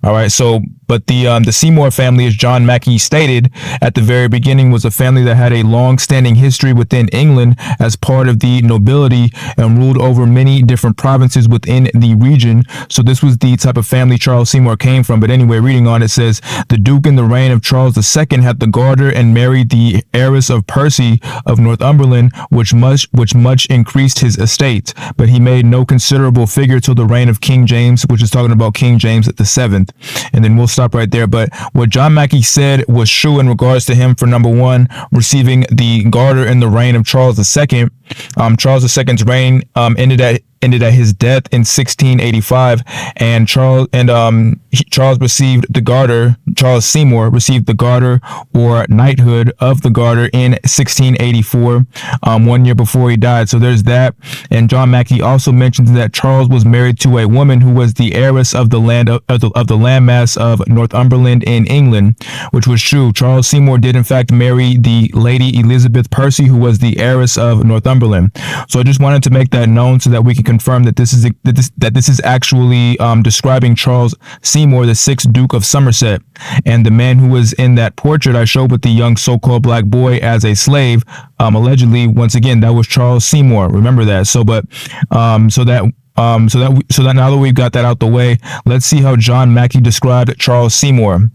All right. So, but the Seymour family, as John Mackie stated at the very beginning, was a family that had a long-standing history within England as part of the nobility and ruled over many different provinces within the region. So this was the type of family Charles Seymour came from. But anyway, reading on, it says, the Duke in the reign of Charles II had the garter and married the heiress of of Percy of Northumberland, which much increased his estate. But he made no considerable figure till the reign of King James, which is talking about King James the seventh. And then we'll stop right there. But what John Mackey said was true in regards to him for number one, receiving the Garter in the reign of Charles II. Charles II's reign ended at his death in 1685, and Charles received the Garter. Charles Seymour received the Garter or knighthood of the Garter in 1684, 1 year before he died. So there's that. And John Mackey also mentions that Charles was married to a woman who was the heiress of the land of the landmass of Northumberland in England, which was true. Charles Seymour did in fact marry the Lady Elizabeth Percy, who was the heiress of Northumberland. So I just wanted to make that known so that we can confirm that this is actually describing Charles Seymour, the 6th Duke of Somerset. And the man who was in that portrait I showed with the young so-called black boy as a slave, allegedly, once again, that was Charles Seymour. Remember that. So that now that we've got that out the way, let's see how John Mackey described Charles Seymour.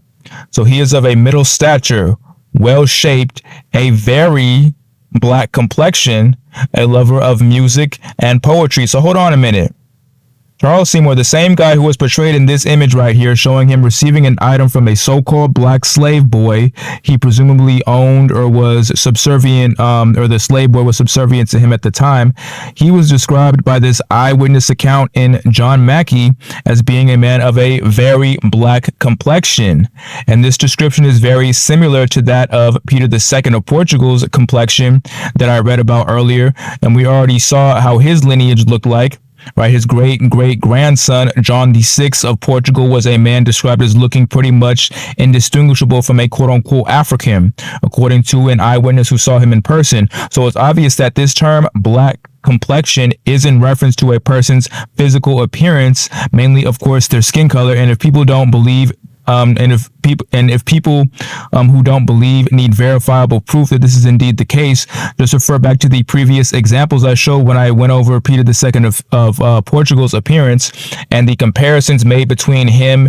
So he is of a middle stature, well-shaped, a very black complexion, a lover of music and poetry. So hold on a minute. Charles Seymour, the same guy who was portrayed in this image right here, showing him receiving an item from a so-called black slave boy he presumably owned or was subservient, or the slave boy was subservient to him at the time. He was described by this eyewitness account in John Mackey as being a man of a very black complexion. And this description is very similar to that of Peter II of Portugal's complexion that I read about earlier. And we already saw how his lineage looked like. Right, his great-great-grandson, John VI of Portugal, was a man described as looking pretty much indistinguishable from a quote-unquote African, according to an eyewitness who saw him in person. So it's obvious that this term, black complexion, is in reference to a person's physical appearance, mainly, of course, their skin color. And if people don't believe if people who don't believe need verifiable proof that this is indeed the case, just refer back to the previous examples I showed when I went over Peter II of Portugal's appearance and the comparisons made between him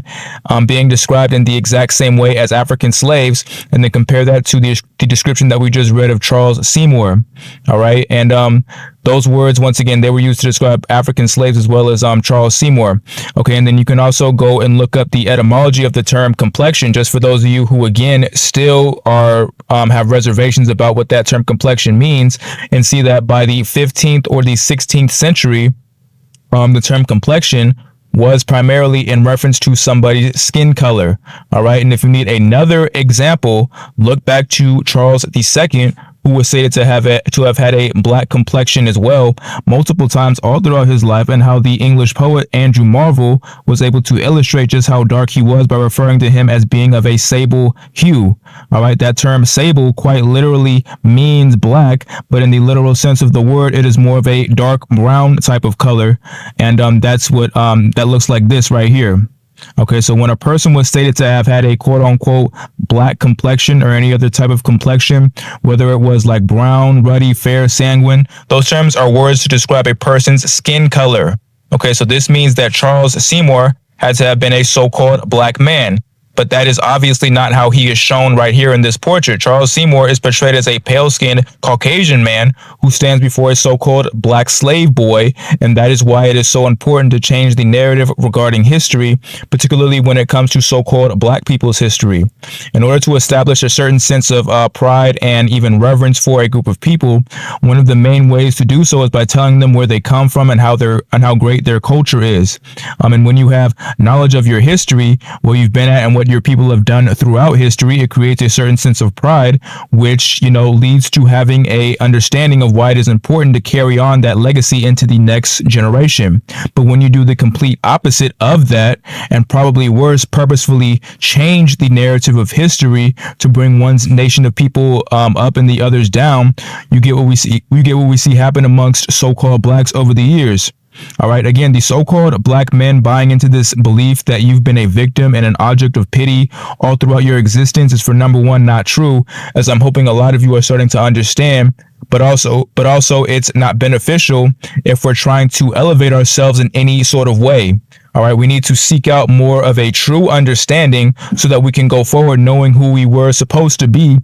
being described in the exact same way as African slaves, and then compare that to the description that we just read of Charles Seymour. All right, and those words, once again, they were used to describe African slaves as well as Charles Seymour. Okay, and then you can also go and look up the etymology of the term complexion, just for those of you who, again, still are have reservations about what that term complexion means, and see that by the 15th or the 16th century, the term complexion was primarily in reference to somebody's skin color. All right, and if you need another example, look back to Charles II, who was stated to have had a black complexion as well, multiple times all throughout his life, and how the English poet Andrew Marvell was able to illustrate just how dark he was by referring to him as being of a sable hue. All right, that term sable quite literally means black, but in the literal sense of the word, it is more of a dark brown type of color, and that's what that looks like this right here. Okay, so when a person was stated to have had a quote-unquote black complexion or any other type of complexion, whether it was like brown, ruddy, fair, sanguine, those terms are words to describe a person's skin color. Okay, so this means that Charles Seymour had to have been a so-called black man. But that is obviously not how he is shown right here in this portrait. Charles Seymour is portrayed as a pale-skinned Caucasian man who stands before a so-called black slave boy, and that is why it is so important to change the narrative regarding history, particularly when it comes to so-called black people's history. In order to establish a certain sense of pride and even reverence for a group of people, one of the main ways to do so is by telling them where they come from and how great their culture is. And when you have knowledge of your history, where you've been at and what your people have done throughout history, it creates a certain sense of pride, which, leads to having a understanding of why it is important to carry on that legacy into the next generation. But when you do the complete opposite of that, and probably worse, purposefully change the narrative of history to bring one's nation of people up and the others down, you get what we see happen amongst so-called blacks over the years. All right. Again, the so-called black men buying into this belief that you've been a victim and an object of pity all throughout your existence is, for number one, not true, as I'm hoping a lot of you are starting to understand. But also it's not beneficial if we're trying to elevate ourselves in any sort of way. All right, we need to seek out more of a true understanding so that we can go forward knowing who we were supposed to be,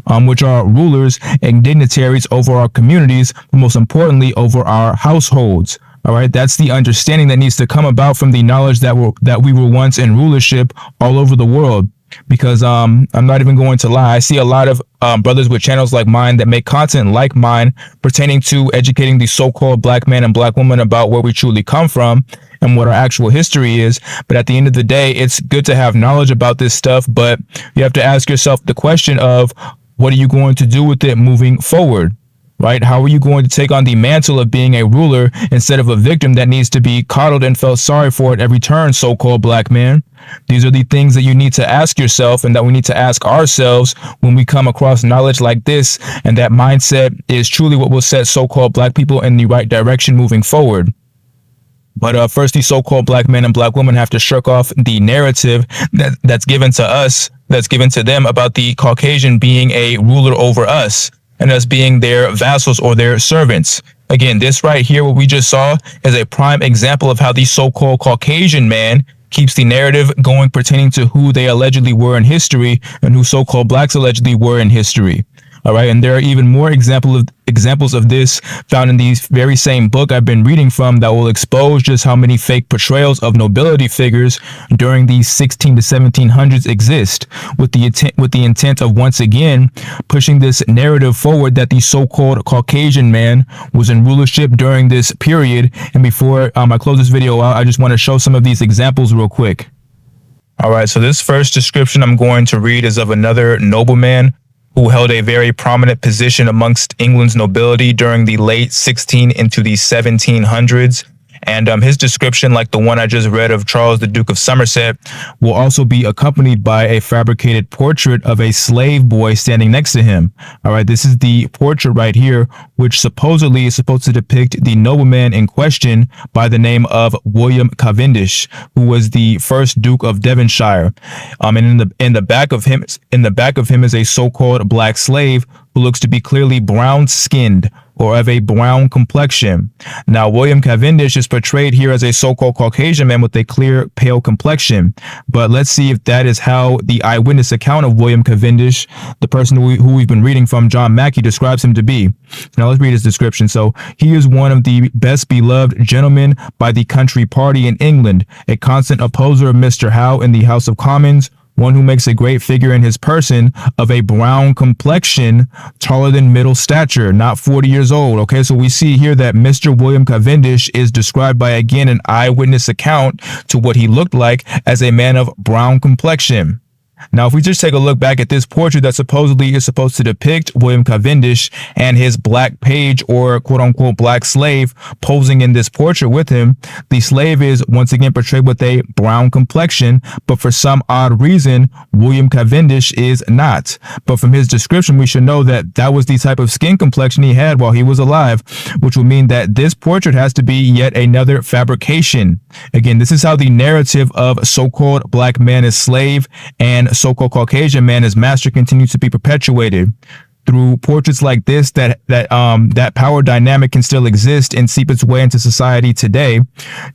which are rulers and dignitaries over our communities, but most importantly, over our households. All right, that's the understanding that needs to come about from the knowledge that we were once in rulership all over the world. Because I'm not even going to lie, I see a lot of brothers with channels like mine that make content like mine pertaining to educating the so-called black man and black woman about where we truly come from and what our actual history is. But at the end of the day, it's good to have knowledge about this stuff, but you have to ask yourself the question of what are you going to do with it moving forward? Right? How are you going to take on the mantle of being a ruler instead of a victim that needs to be coddled and felt sorry for at every turn, so-called black man? These are the things that you need to ask yourself and that we need to ask ourselves when we come across knowledge like this. And that mindset is truly what will set so-called black people in the right direction moving forward. But first, the so-called black men and black women have to shirk off the narrative that's given to us, that's given to them about the Caucasian being a ruler over us and us being their vassals or their servants. Again, this right here, what we just saw, is a prime example of how the so-called Caucasian man keeps the narrative going pertaining to who they allegedly were in history and who so-called blacks allegedly were in history. All right. And there are even more examples of this found in the very same book I've been reading from that will expose just how many fake portrayals of nobility figures during the 16 to 1700s exist with the intent of once again pushing this narrative forward that the so-called Caucasian man was in rulership during this period. And before I close this video out, I just want to show some of these examples real quick. All right. So this first description I'm going to read is of another nobleman who held a very prominent position amongst England's nobility during the late 16 into the 1700s. And his description, like the one I just read of Charles, the Duke of Somerset, will also be accompanied by a fabricated portrait of a slave boy standing next to him. All right, this is the portrait right here, which supposedly is supposed to depict the nobleman in question by the name of William Cavendish, who was the first Duke of Devonshire. And in the back of him is a so-called black slave who looks to be clearly brown-skinned or of a brown complexion. Now, William Cavendish is portrayed here as a so-called Caucasian man with a clear, pale complexion. But let's see if that is how the eyewitness account of William Cavendish, the person who we've been reading from, John Mackey, describes him to be. Now, let's read his description. So, he is one of the best beloved gentlemen by the country party in England, a constant opposer of Mr. Howe in the House of Commons, one who makes a great figure in his person, of a brown complexion, taller than middle stature, not 40 years old. Okay, so we see here that Mr. William Cavendish is described by, again, an eyewitness account to what he looked like as a man of brown complexion. Now, if we just take a look back at this portrait that supposedly is supposed to depict William Cavendish and his black page or quote unquote black slave posing in this portrait with him, the slave is once again portrayed with a brown complexion, but for some odd reason, William Cavendish is not. But from his description, we should know that that was the type of skin complexion he had while he was alive, which would mean that this portrait has to be yet another fabrication. Again, this is how the narrative of so-called black man is slave and so-called Caucasian man as master continues to be perpetuated through portraits like this. That power dynamic can still exist and seep its way into society today,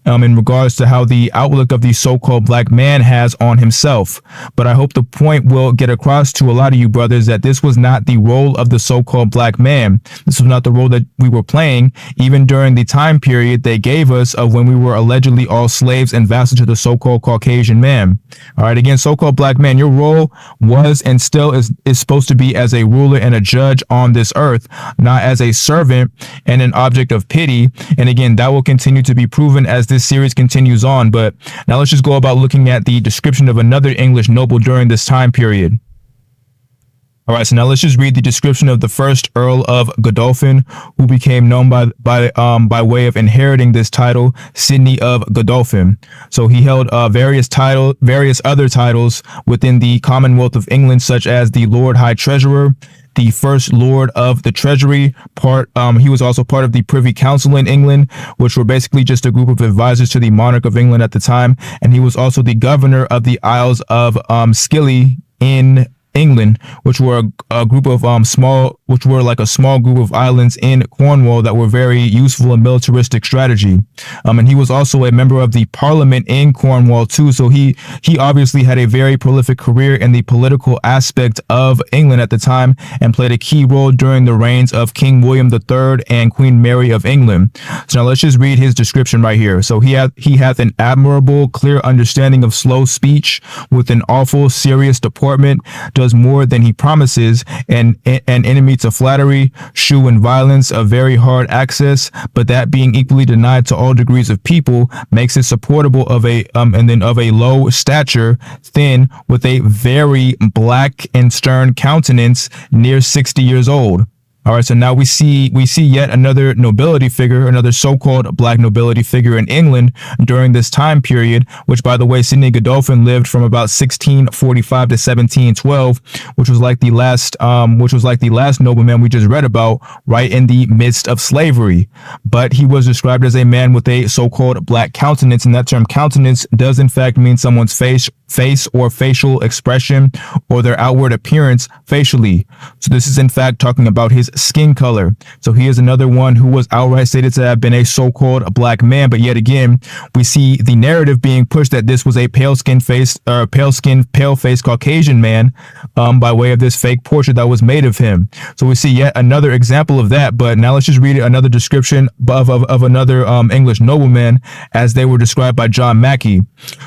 in regards to how the outlook of the so-called black man has on himself. But I hope the point will get across to a lot of you brothers that this was not the role of the so-called black man. This was not the role that we were playing, even during the time period they gave us of when we were allegedly all slaves and vassals to the so-called Caucasian man. All right, again, so-called black man, your role was and still is supposed to be as a ruler and a judge on this earth, not as a servant and an object of pity. And again, that will continue to be proven as this series continues on. But now let's just go about looking at the description of another English noble during this time period. All right, so now let's just read the description of the first Earl of Godolphin, who became known by way of inheriting this title, Sidney of Godolphin. So he held various other titles within the Commonwealth of England, such as the Lord High Treasurer, the First Lord of the Treasury. He was also part of the Privy Council in England, which were basically just a group of advisors to the monarch of England at the time. And he was also the governor of the Isles of Scilly in England, which were a group of which were like a small group of islands in Cornwall that were very useful in militaristic strategy. And he was also a member of the Parliament in Cornwall too. So he obviously had a very prolific career in the political aspect of England at the time, and played a key role during the reigns of King William III and Queen Mary of England. So now let's just read his description right here. So he hath an admirable, clear understanding of slow speech, with an awful, serious deportment, does more than he promises, and an enemy to flattery, shew in violence, a very hard access, but that being equally denied to all degrees of people, makes it supportable of a low stature, thin, with a very black and stern countenance, near 60 years old. All right, so now we see yet another nobility figure, another so-called black nobility figure in England during this time period, which, by the way, Sidney Godolphin lived from about 1645 to 1712, which was like the last nobleman we just read about, right in the midst of slavery. But he was described as a man with a so-called black countenance, and that term countenance does in fact mean someone's face or facial expression, or their outward appearance facially. So this is in fact talking about his skin color. So he is another one who was outright stated to have been a so-called black man, but yet again we see the narrative being pushed that this was a pale-faced Caucasian man by way of this fake portrait that was made of him. So we see yet another example of that. But now let's just read another description of another English nobleman as they were described by John Mackey.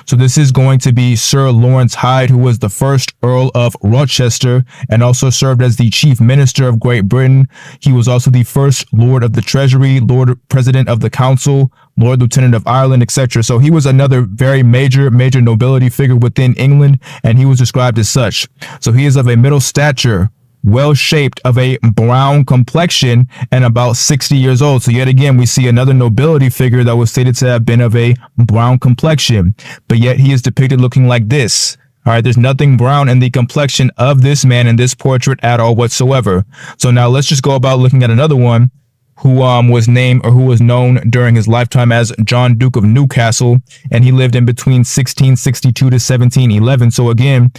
So this is going to be Sir Lawrence Hyde, who was the first Earl of Rochester and also served as the Chief Minister of Great Britain. He was also the first Lord of the Treasury, Lord President of the Council, Lord Lieutenant of Ireland, etc. So he was another very major nobility figure within England, and he was described as such. So he is of a middle stature, well shaped, of a brown complexion, and about 60 years old. So yet again, we see another nobility figure that was stated to have been of a brown complexion, but yet he is depicted looking like this. All right, there's nothing brown in the complexion of this man in this portrait at all whatsoever. So now let's just go about looking at another one who was known during his lifetime as John Duke of Newcastle, and he lived in between 1662 to 1711. So again,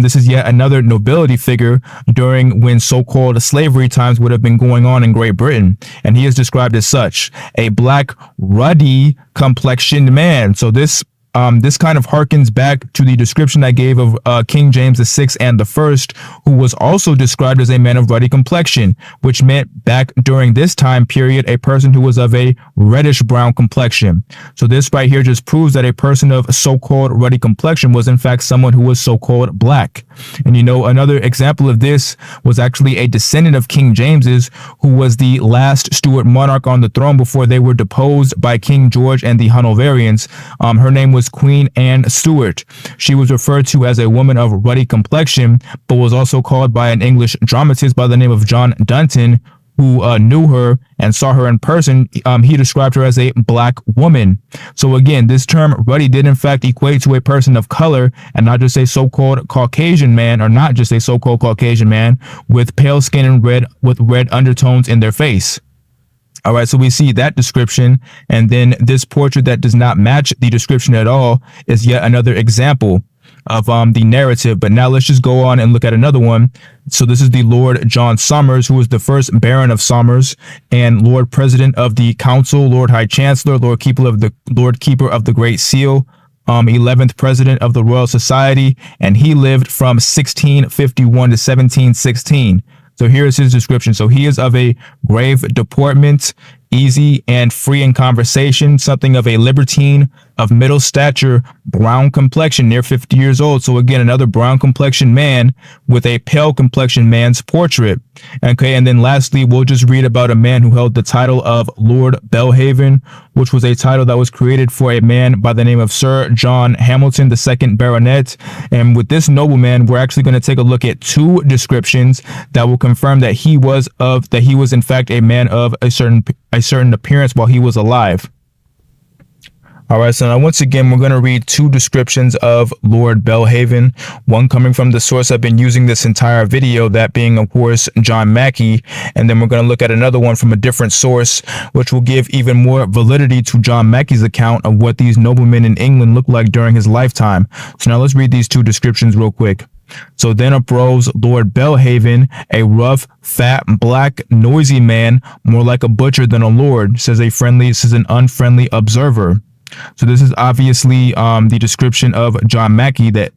this is yet another nobility figure during when so-called slavery times would have been going on in Great Britain, and he is described as such: a black, ruddy complexioned man. So this kind of harkens back to the description I gave of King James VI and the First, who was also described as a man of ruddy complexion, which meant back during this time period a person who was of a reddish brown complexion. So this right here just proves that a person of so-called ruddy complexion was in fact someone who was so-called black. And you know, another example of this was actually a descendant of King James's, who was the last Stuart monarch on the throne before they were deposed by King George and the Hanoverians. Her name was Queen Anne Stuart. She was referred to as a woman of ruddy complexion, but was also called by an English dramatist by the name of John Dunton, who knew her and saw her in person. He described her as a black woman. So again, this term ruddy did in fact equate to a person of color, and not just a so-called Caucasian man, or not just a so-called Caucasian man with pale skin and red undertones in their face. All right, so we see that description, and then this portrait that does not match the description at all is yet another example of the narrative. But now let's just go on and look at another one. So this is the Lord John Somers, who was the first Baron of Somers and Lord President of the Council, Lord High Chancellor, Lord Keeper of the Great Seal, 11th President of the Royal Society, and he lived from 1651 to 1716. So here is his description. So he is of a grave deportment, easy and free in conversation, something of a libertine, of middle stature, brown complexion, near 50 years old. So again, another brown complexion man with a pale complexion man's portrait. Okay, and then lastly, we'll just read about a man who held the title of Lord Belhaven, which was a title that was created for a man by the name of Sir John Hamilton, the second Baronet. And with this nobleman, we're actually going to take a look at two descriptions that will confirm that he was in fact a man of a certain appearance while he was alive. All right, so now once again, we're going to read two descriptions of Lord Belhaven, one coming from the source I've been using this entire video, that being, of course, John Mackey, and then we're going to look at another one from a different source, which will give even more validity to John Mackey's account of what these noblemen in England looked like during his lifetime. So now let's read these two descriptions real quick. So then uprose Lord Belhaven, a rough, fat, black, noisy man, more like a butcher than a lord, says an unfriendly observer. So this is obviously the description of John Mackey that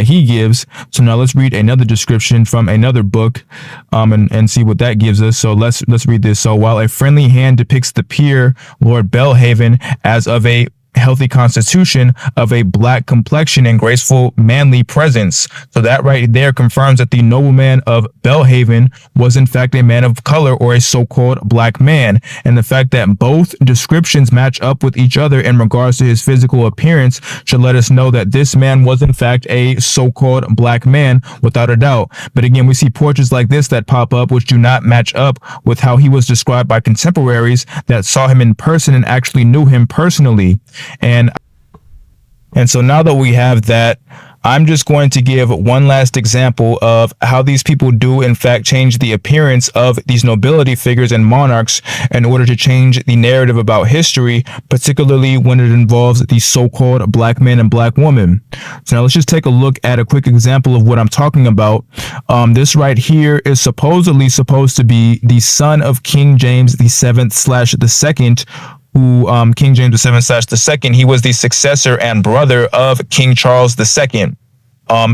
he gives. So now let's read another description from another book and see what that gives us. So let's read this. So while a friendly hand depicts the peer Lord Belhaven as of a healthy constitution, of a black complexion and graceful manly presence. So that right there confirms that the nobleman of Belhaven was in fact a man of color, or a so-called black man. And the fact that both descriptions match up with each other in regards to his physical appearance should let us know that this man was in fact a so-called black man without a doubt. But again, we see portraits like this that pop up which do not match up with how he was described by contemporaries that saw him in person and actually knew him personally. And so now that we have that, I'm just going to give one last example of how these people do in fact change the appearance of these nobility figures and monarchs in order to change the narrative about history, particularly when it involves the so-called black man and black woman. So now let's just take a look at a quick example of what I'm talking about. This right here is supposedly supposed to be the son of King James the 7th/2, who King James VII/2, he was the successor and brother of King Charles II.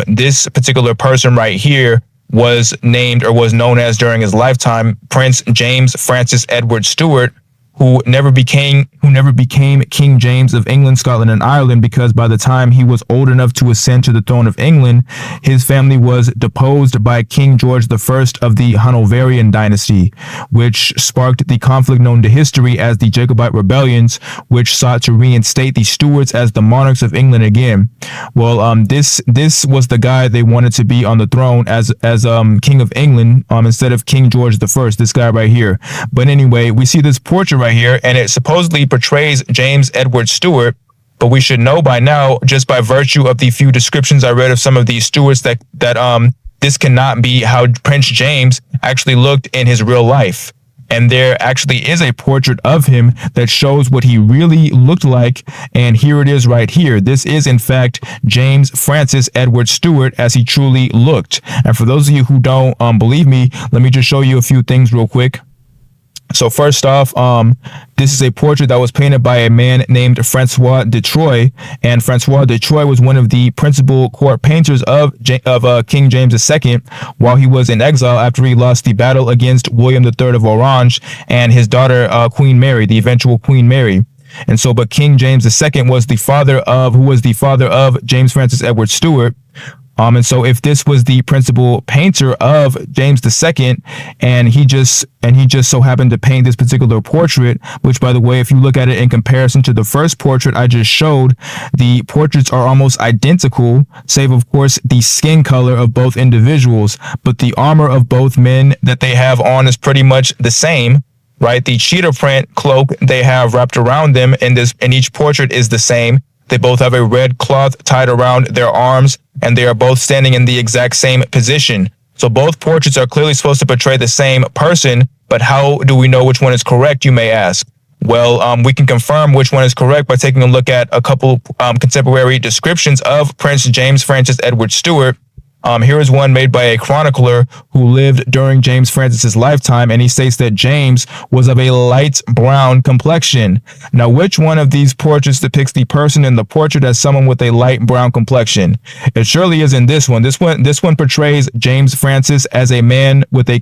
This particular person right here was named, or was known as during his lifetime, Prince James Francis Edward Stuart, who never became King James of England, Scotland, and Ireland, because by the time he was old enough to ascend to the throne of England, his family was deposed by King George I of the Hanoverian dynasty, which sparked the conflict known to history as the Jacobite rebellions, which sought to reinstate the Stuarts as the monarchs of England again. Well, this was the guy they wanted to be on the throne as King of England, instead of King George I, this guy right here. But anyway, we see this portrait right here, and it supposedly portrays James Edward Stuart, but we should know by now, just by virtue of the few descriptions I read of some of these Stuarts, that this cannot be how Prince James actually looked in his real life. And there actually is a portrait of him that shows what he really looked like, and here it is right here. This is in fact James Francis Edward Stuart as he truly looked. And for those of you who don't believe me, let me just show you a few things real quick. So first off, this is a portrait that was painted by a man named Francois de Troyes, and Francois de Troyes was one of the principal court painters of King James II while he was in exile after he lost the battle against William III of Orange and his daughter Queen Mary, the eventual Queen Mary. And so, but King James II was the father of James Francis Edward Stuart. And so if this was the principal painter of James II, and he just so happened to paint this particular portrait, which, by the way, if you look at it in comparison to the first portrait I just showed, the portraits are almost identical, save of course the skin color of both individuals, but the armor of both men that they have on is pretty much the same. Right? The cheetah print cloak they have wrapped around them in each portrait is the same. They both have a red cloth tied around their arms, and they are both standing in the exact same position. So both portraits are clearly supposed to portray the same person, but how do we know which one is correct, you may ask? Well, we can confirm which one is correct by taking a look at a couple contemporary descriptions of Prince James Francis Edward Stuart. Here is one made by a chronicler who lived during James Francis's lifetime, and he states that James was of a light brown complexion. Now, which one of these portraits depicts the person in the portrait as someone with a light brown complexion? It surely isn't this one. This one portrays James Francis as a man with a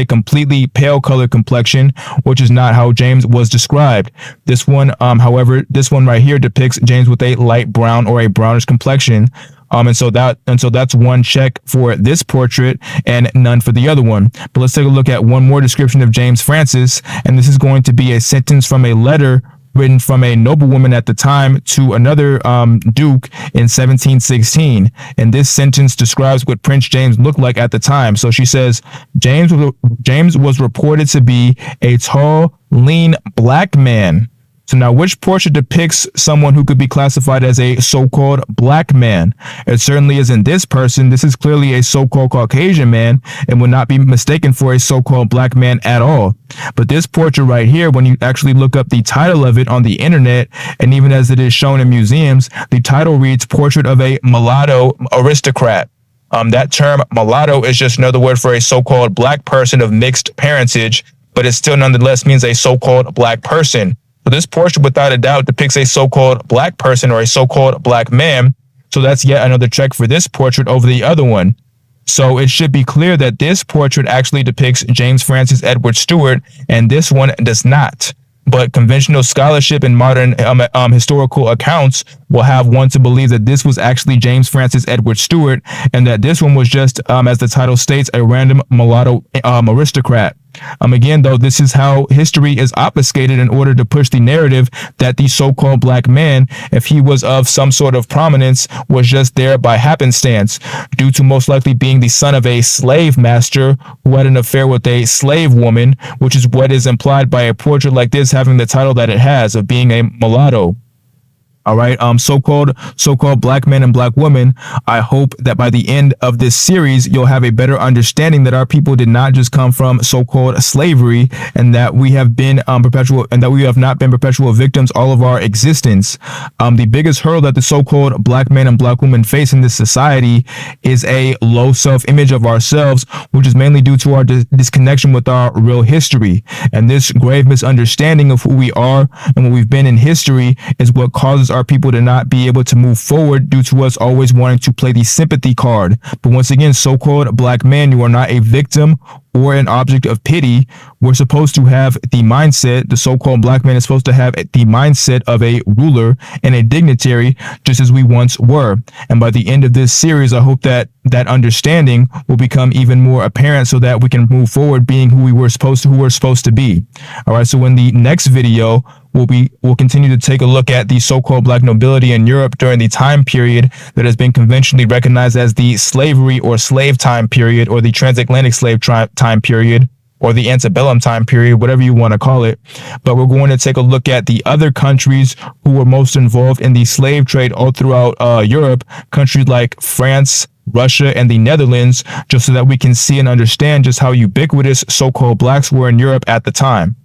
completely pale colored complexion, which is not how James was described. This one, however, this one right here depicts James with a light brown or a brownish complexion. And so that's one check for this portrait and none for the other one. But let's take a look at one more description of James Francis, and this is going to be a sentence from a letter written from a noblewoman at the time to another duke in 1716. And this sentence describes what Prince James looked like at the time. So she says, James was reported to be a tall, lean black man. So now, which portrait depicts someone who could be classified as a so-called black man? It certainly isn't this person. This is clearly a so-called Caucasian man and would not be mistaken for a so-called black man at all. But this portrait right here, when you actually look up the title of it on the internet, and even as it is shown in museums, the title reads Portrait of a Mulatto Aristocrat. That term mulatto is just another word for a so-called black person of mixed parentage, but it still nonetheless means a so-called black person. So this portrait without a doubt depicts a so-called black person or a so-called black man. So that's yet another check for this portrait over the other one. So it should be clear that this portrait actually depicts James Francis Edward Stuart and this one does not. But conventional scholarship and modern historical accounts will have one to believe that this was actually James Francis Edward Stuart and that this one was just, as the title states, a random mulatto aristocrat. Again, though, this is how history is obfuscated in order to push the narrative that the so-called black man, if he was of some sort of prominence, was just there by happenstance, due to most likely being the son of a slave master who had an affair with a slave woman, which is what is implied by a portrait like this having the title that it has of being a mulatto. All right. So-called black men and black women. I hope that by the end of this series, you'll have a better understanding that our people did not just come from so-called slavery and that we have been we have not been perpetual victims all of our existence. The biggest hurdle that the so-called black men and black women face in this society is a low self-image of ourselves, which is mainly due to our disconnection with our real history. And this grave misunderstanding of who we are and what we've been in history is what causes our people to not be able to move forward due to us always wanting to play the sympathy card. But once again, so-called black man, you are not a victim or an object of pity. We're supposed to have the mindset, the so-called black man is supposed to have the mindset of a ruler and a dignitary, just as we once were. And by the end of this series, I hope that that understanding will become even more apparent so that we can move forward being who we're supposed to be. All right. So in the next video, we'll continue to take a look at the so-called black nobility in Europe during the time period that has been conventionally recognized as the slavery or slave time period, or the transatlantic slave time period, or the antebellum time period, whatever you want to call it. But we're going to take a look at the other countries who were most involved in the slave trade all throughout Europe, countries like France, Russia, and the Netherlands, just so that we can see and understand just how ubiquitous so-called blacks were in Europe at the time.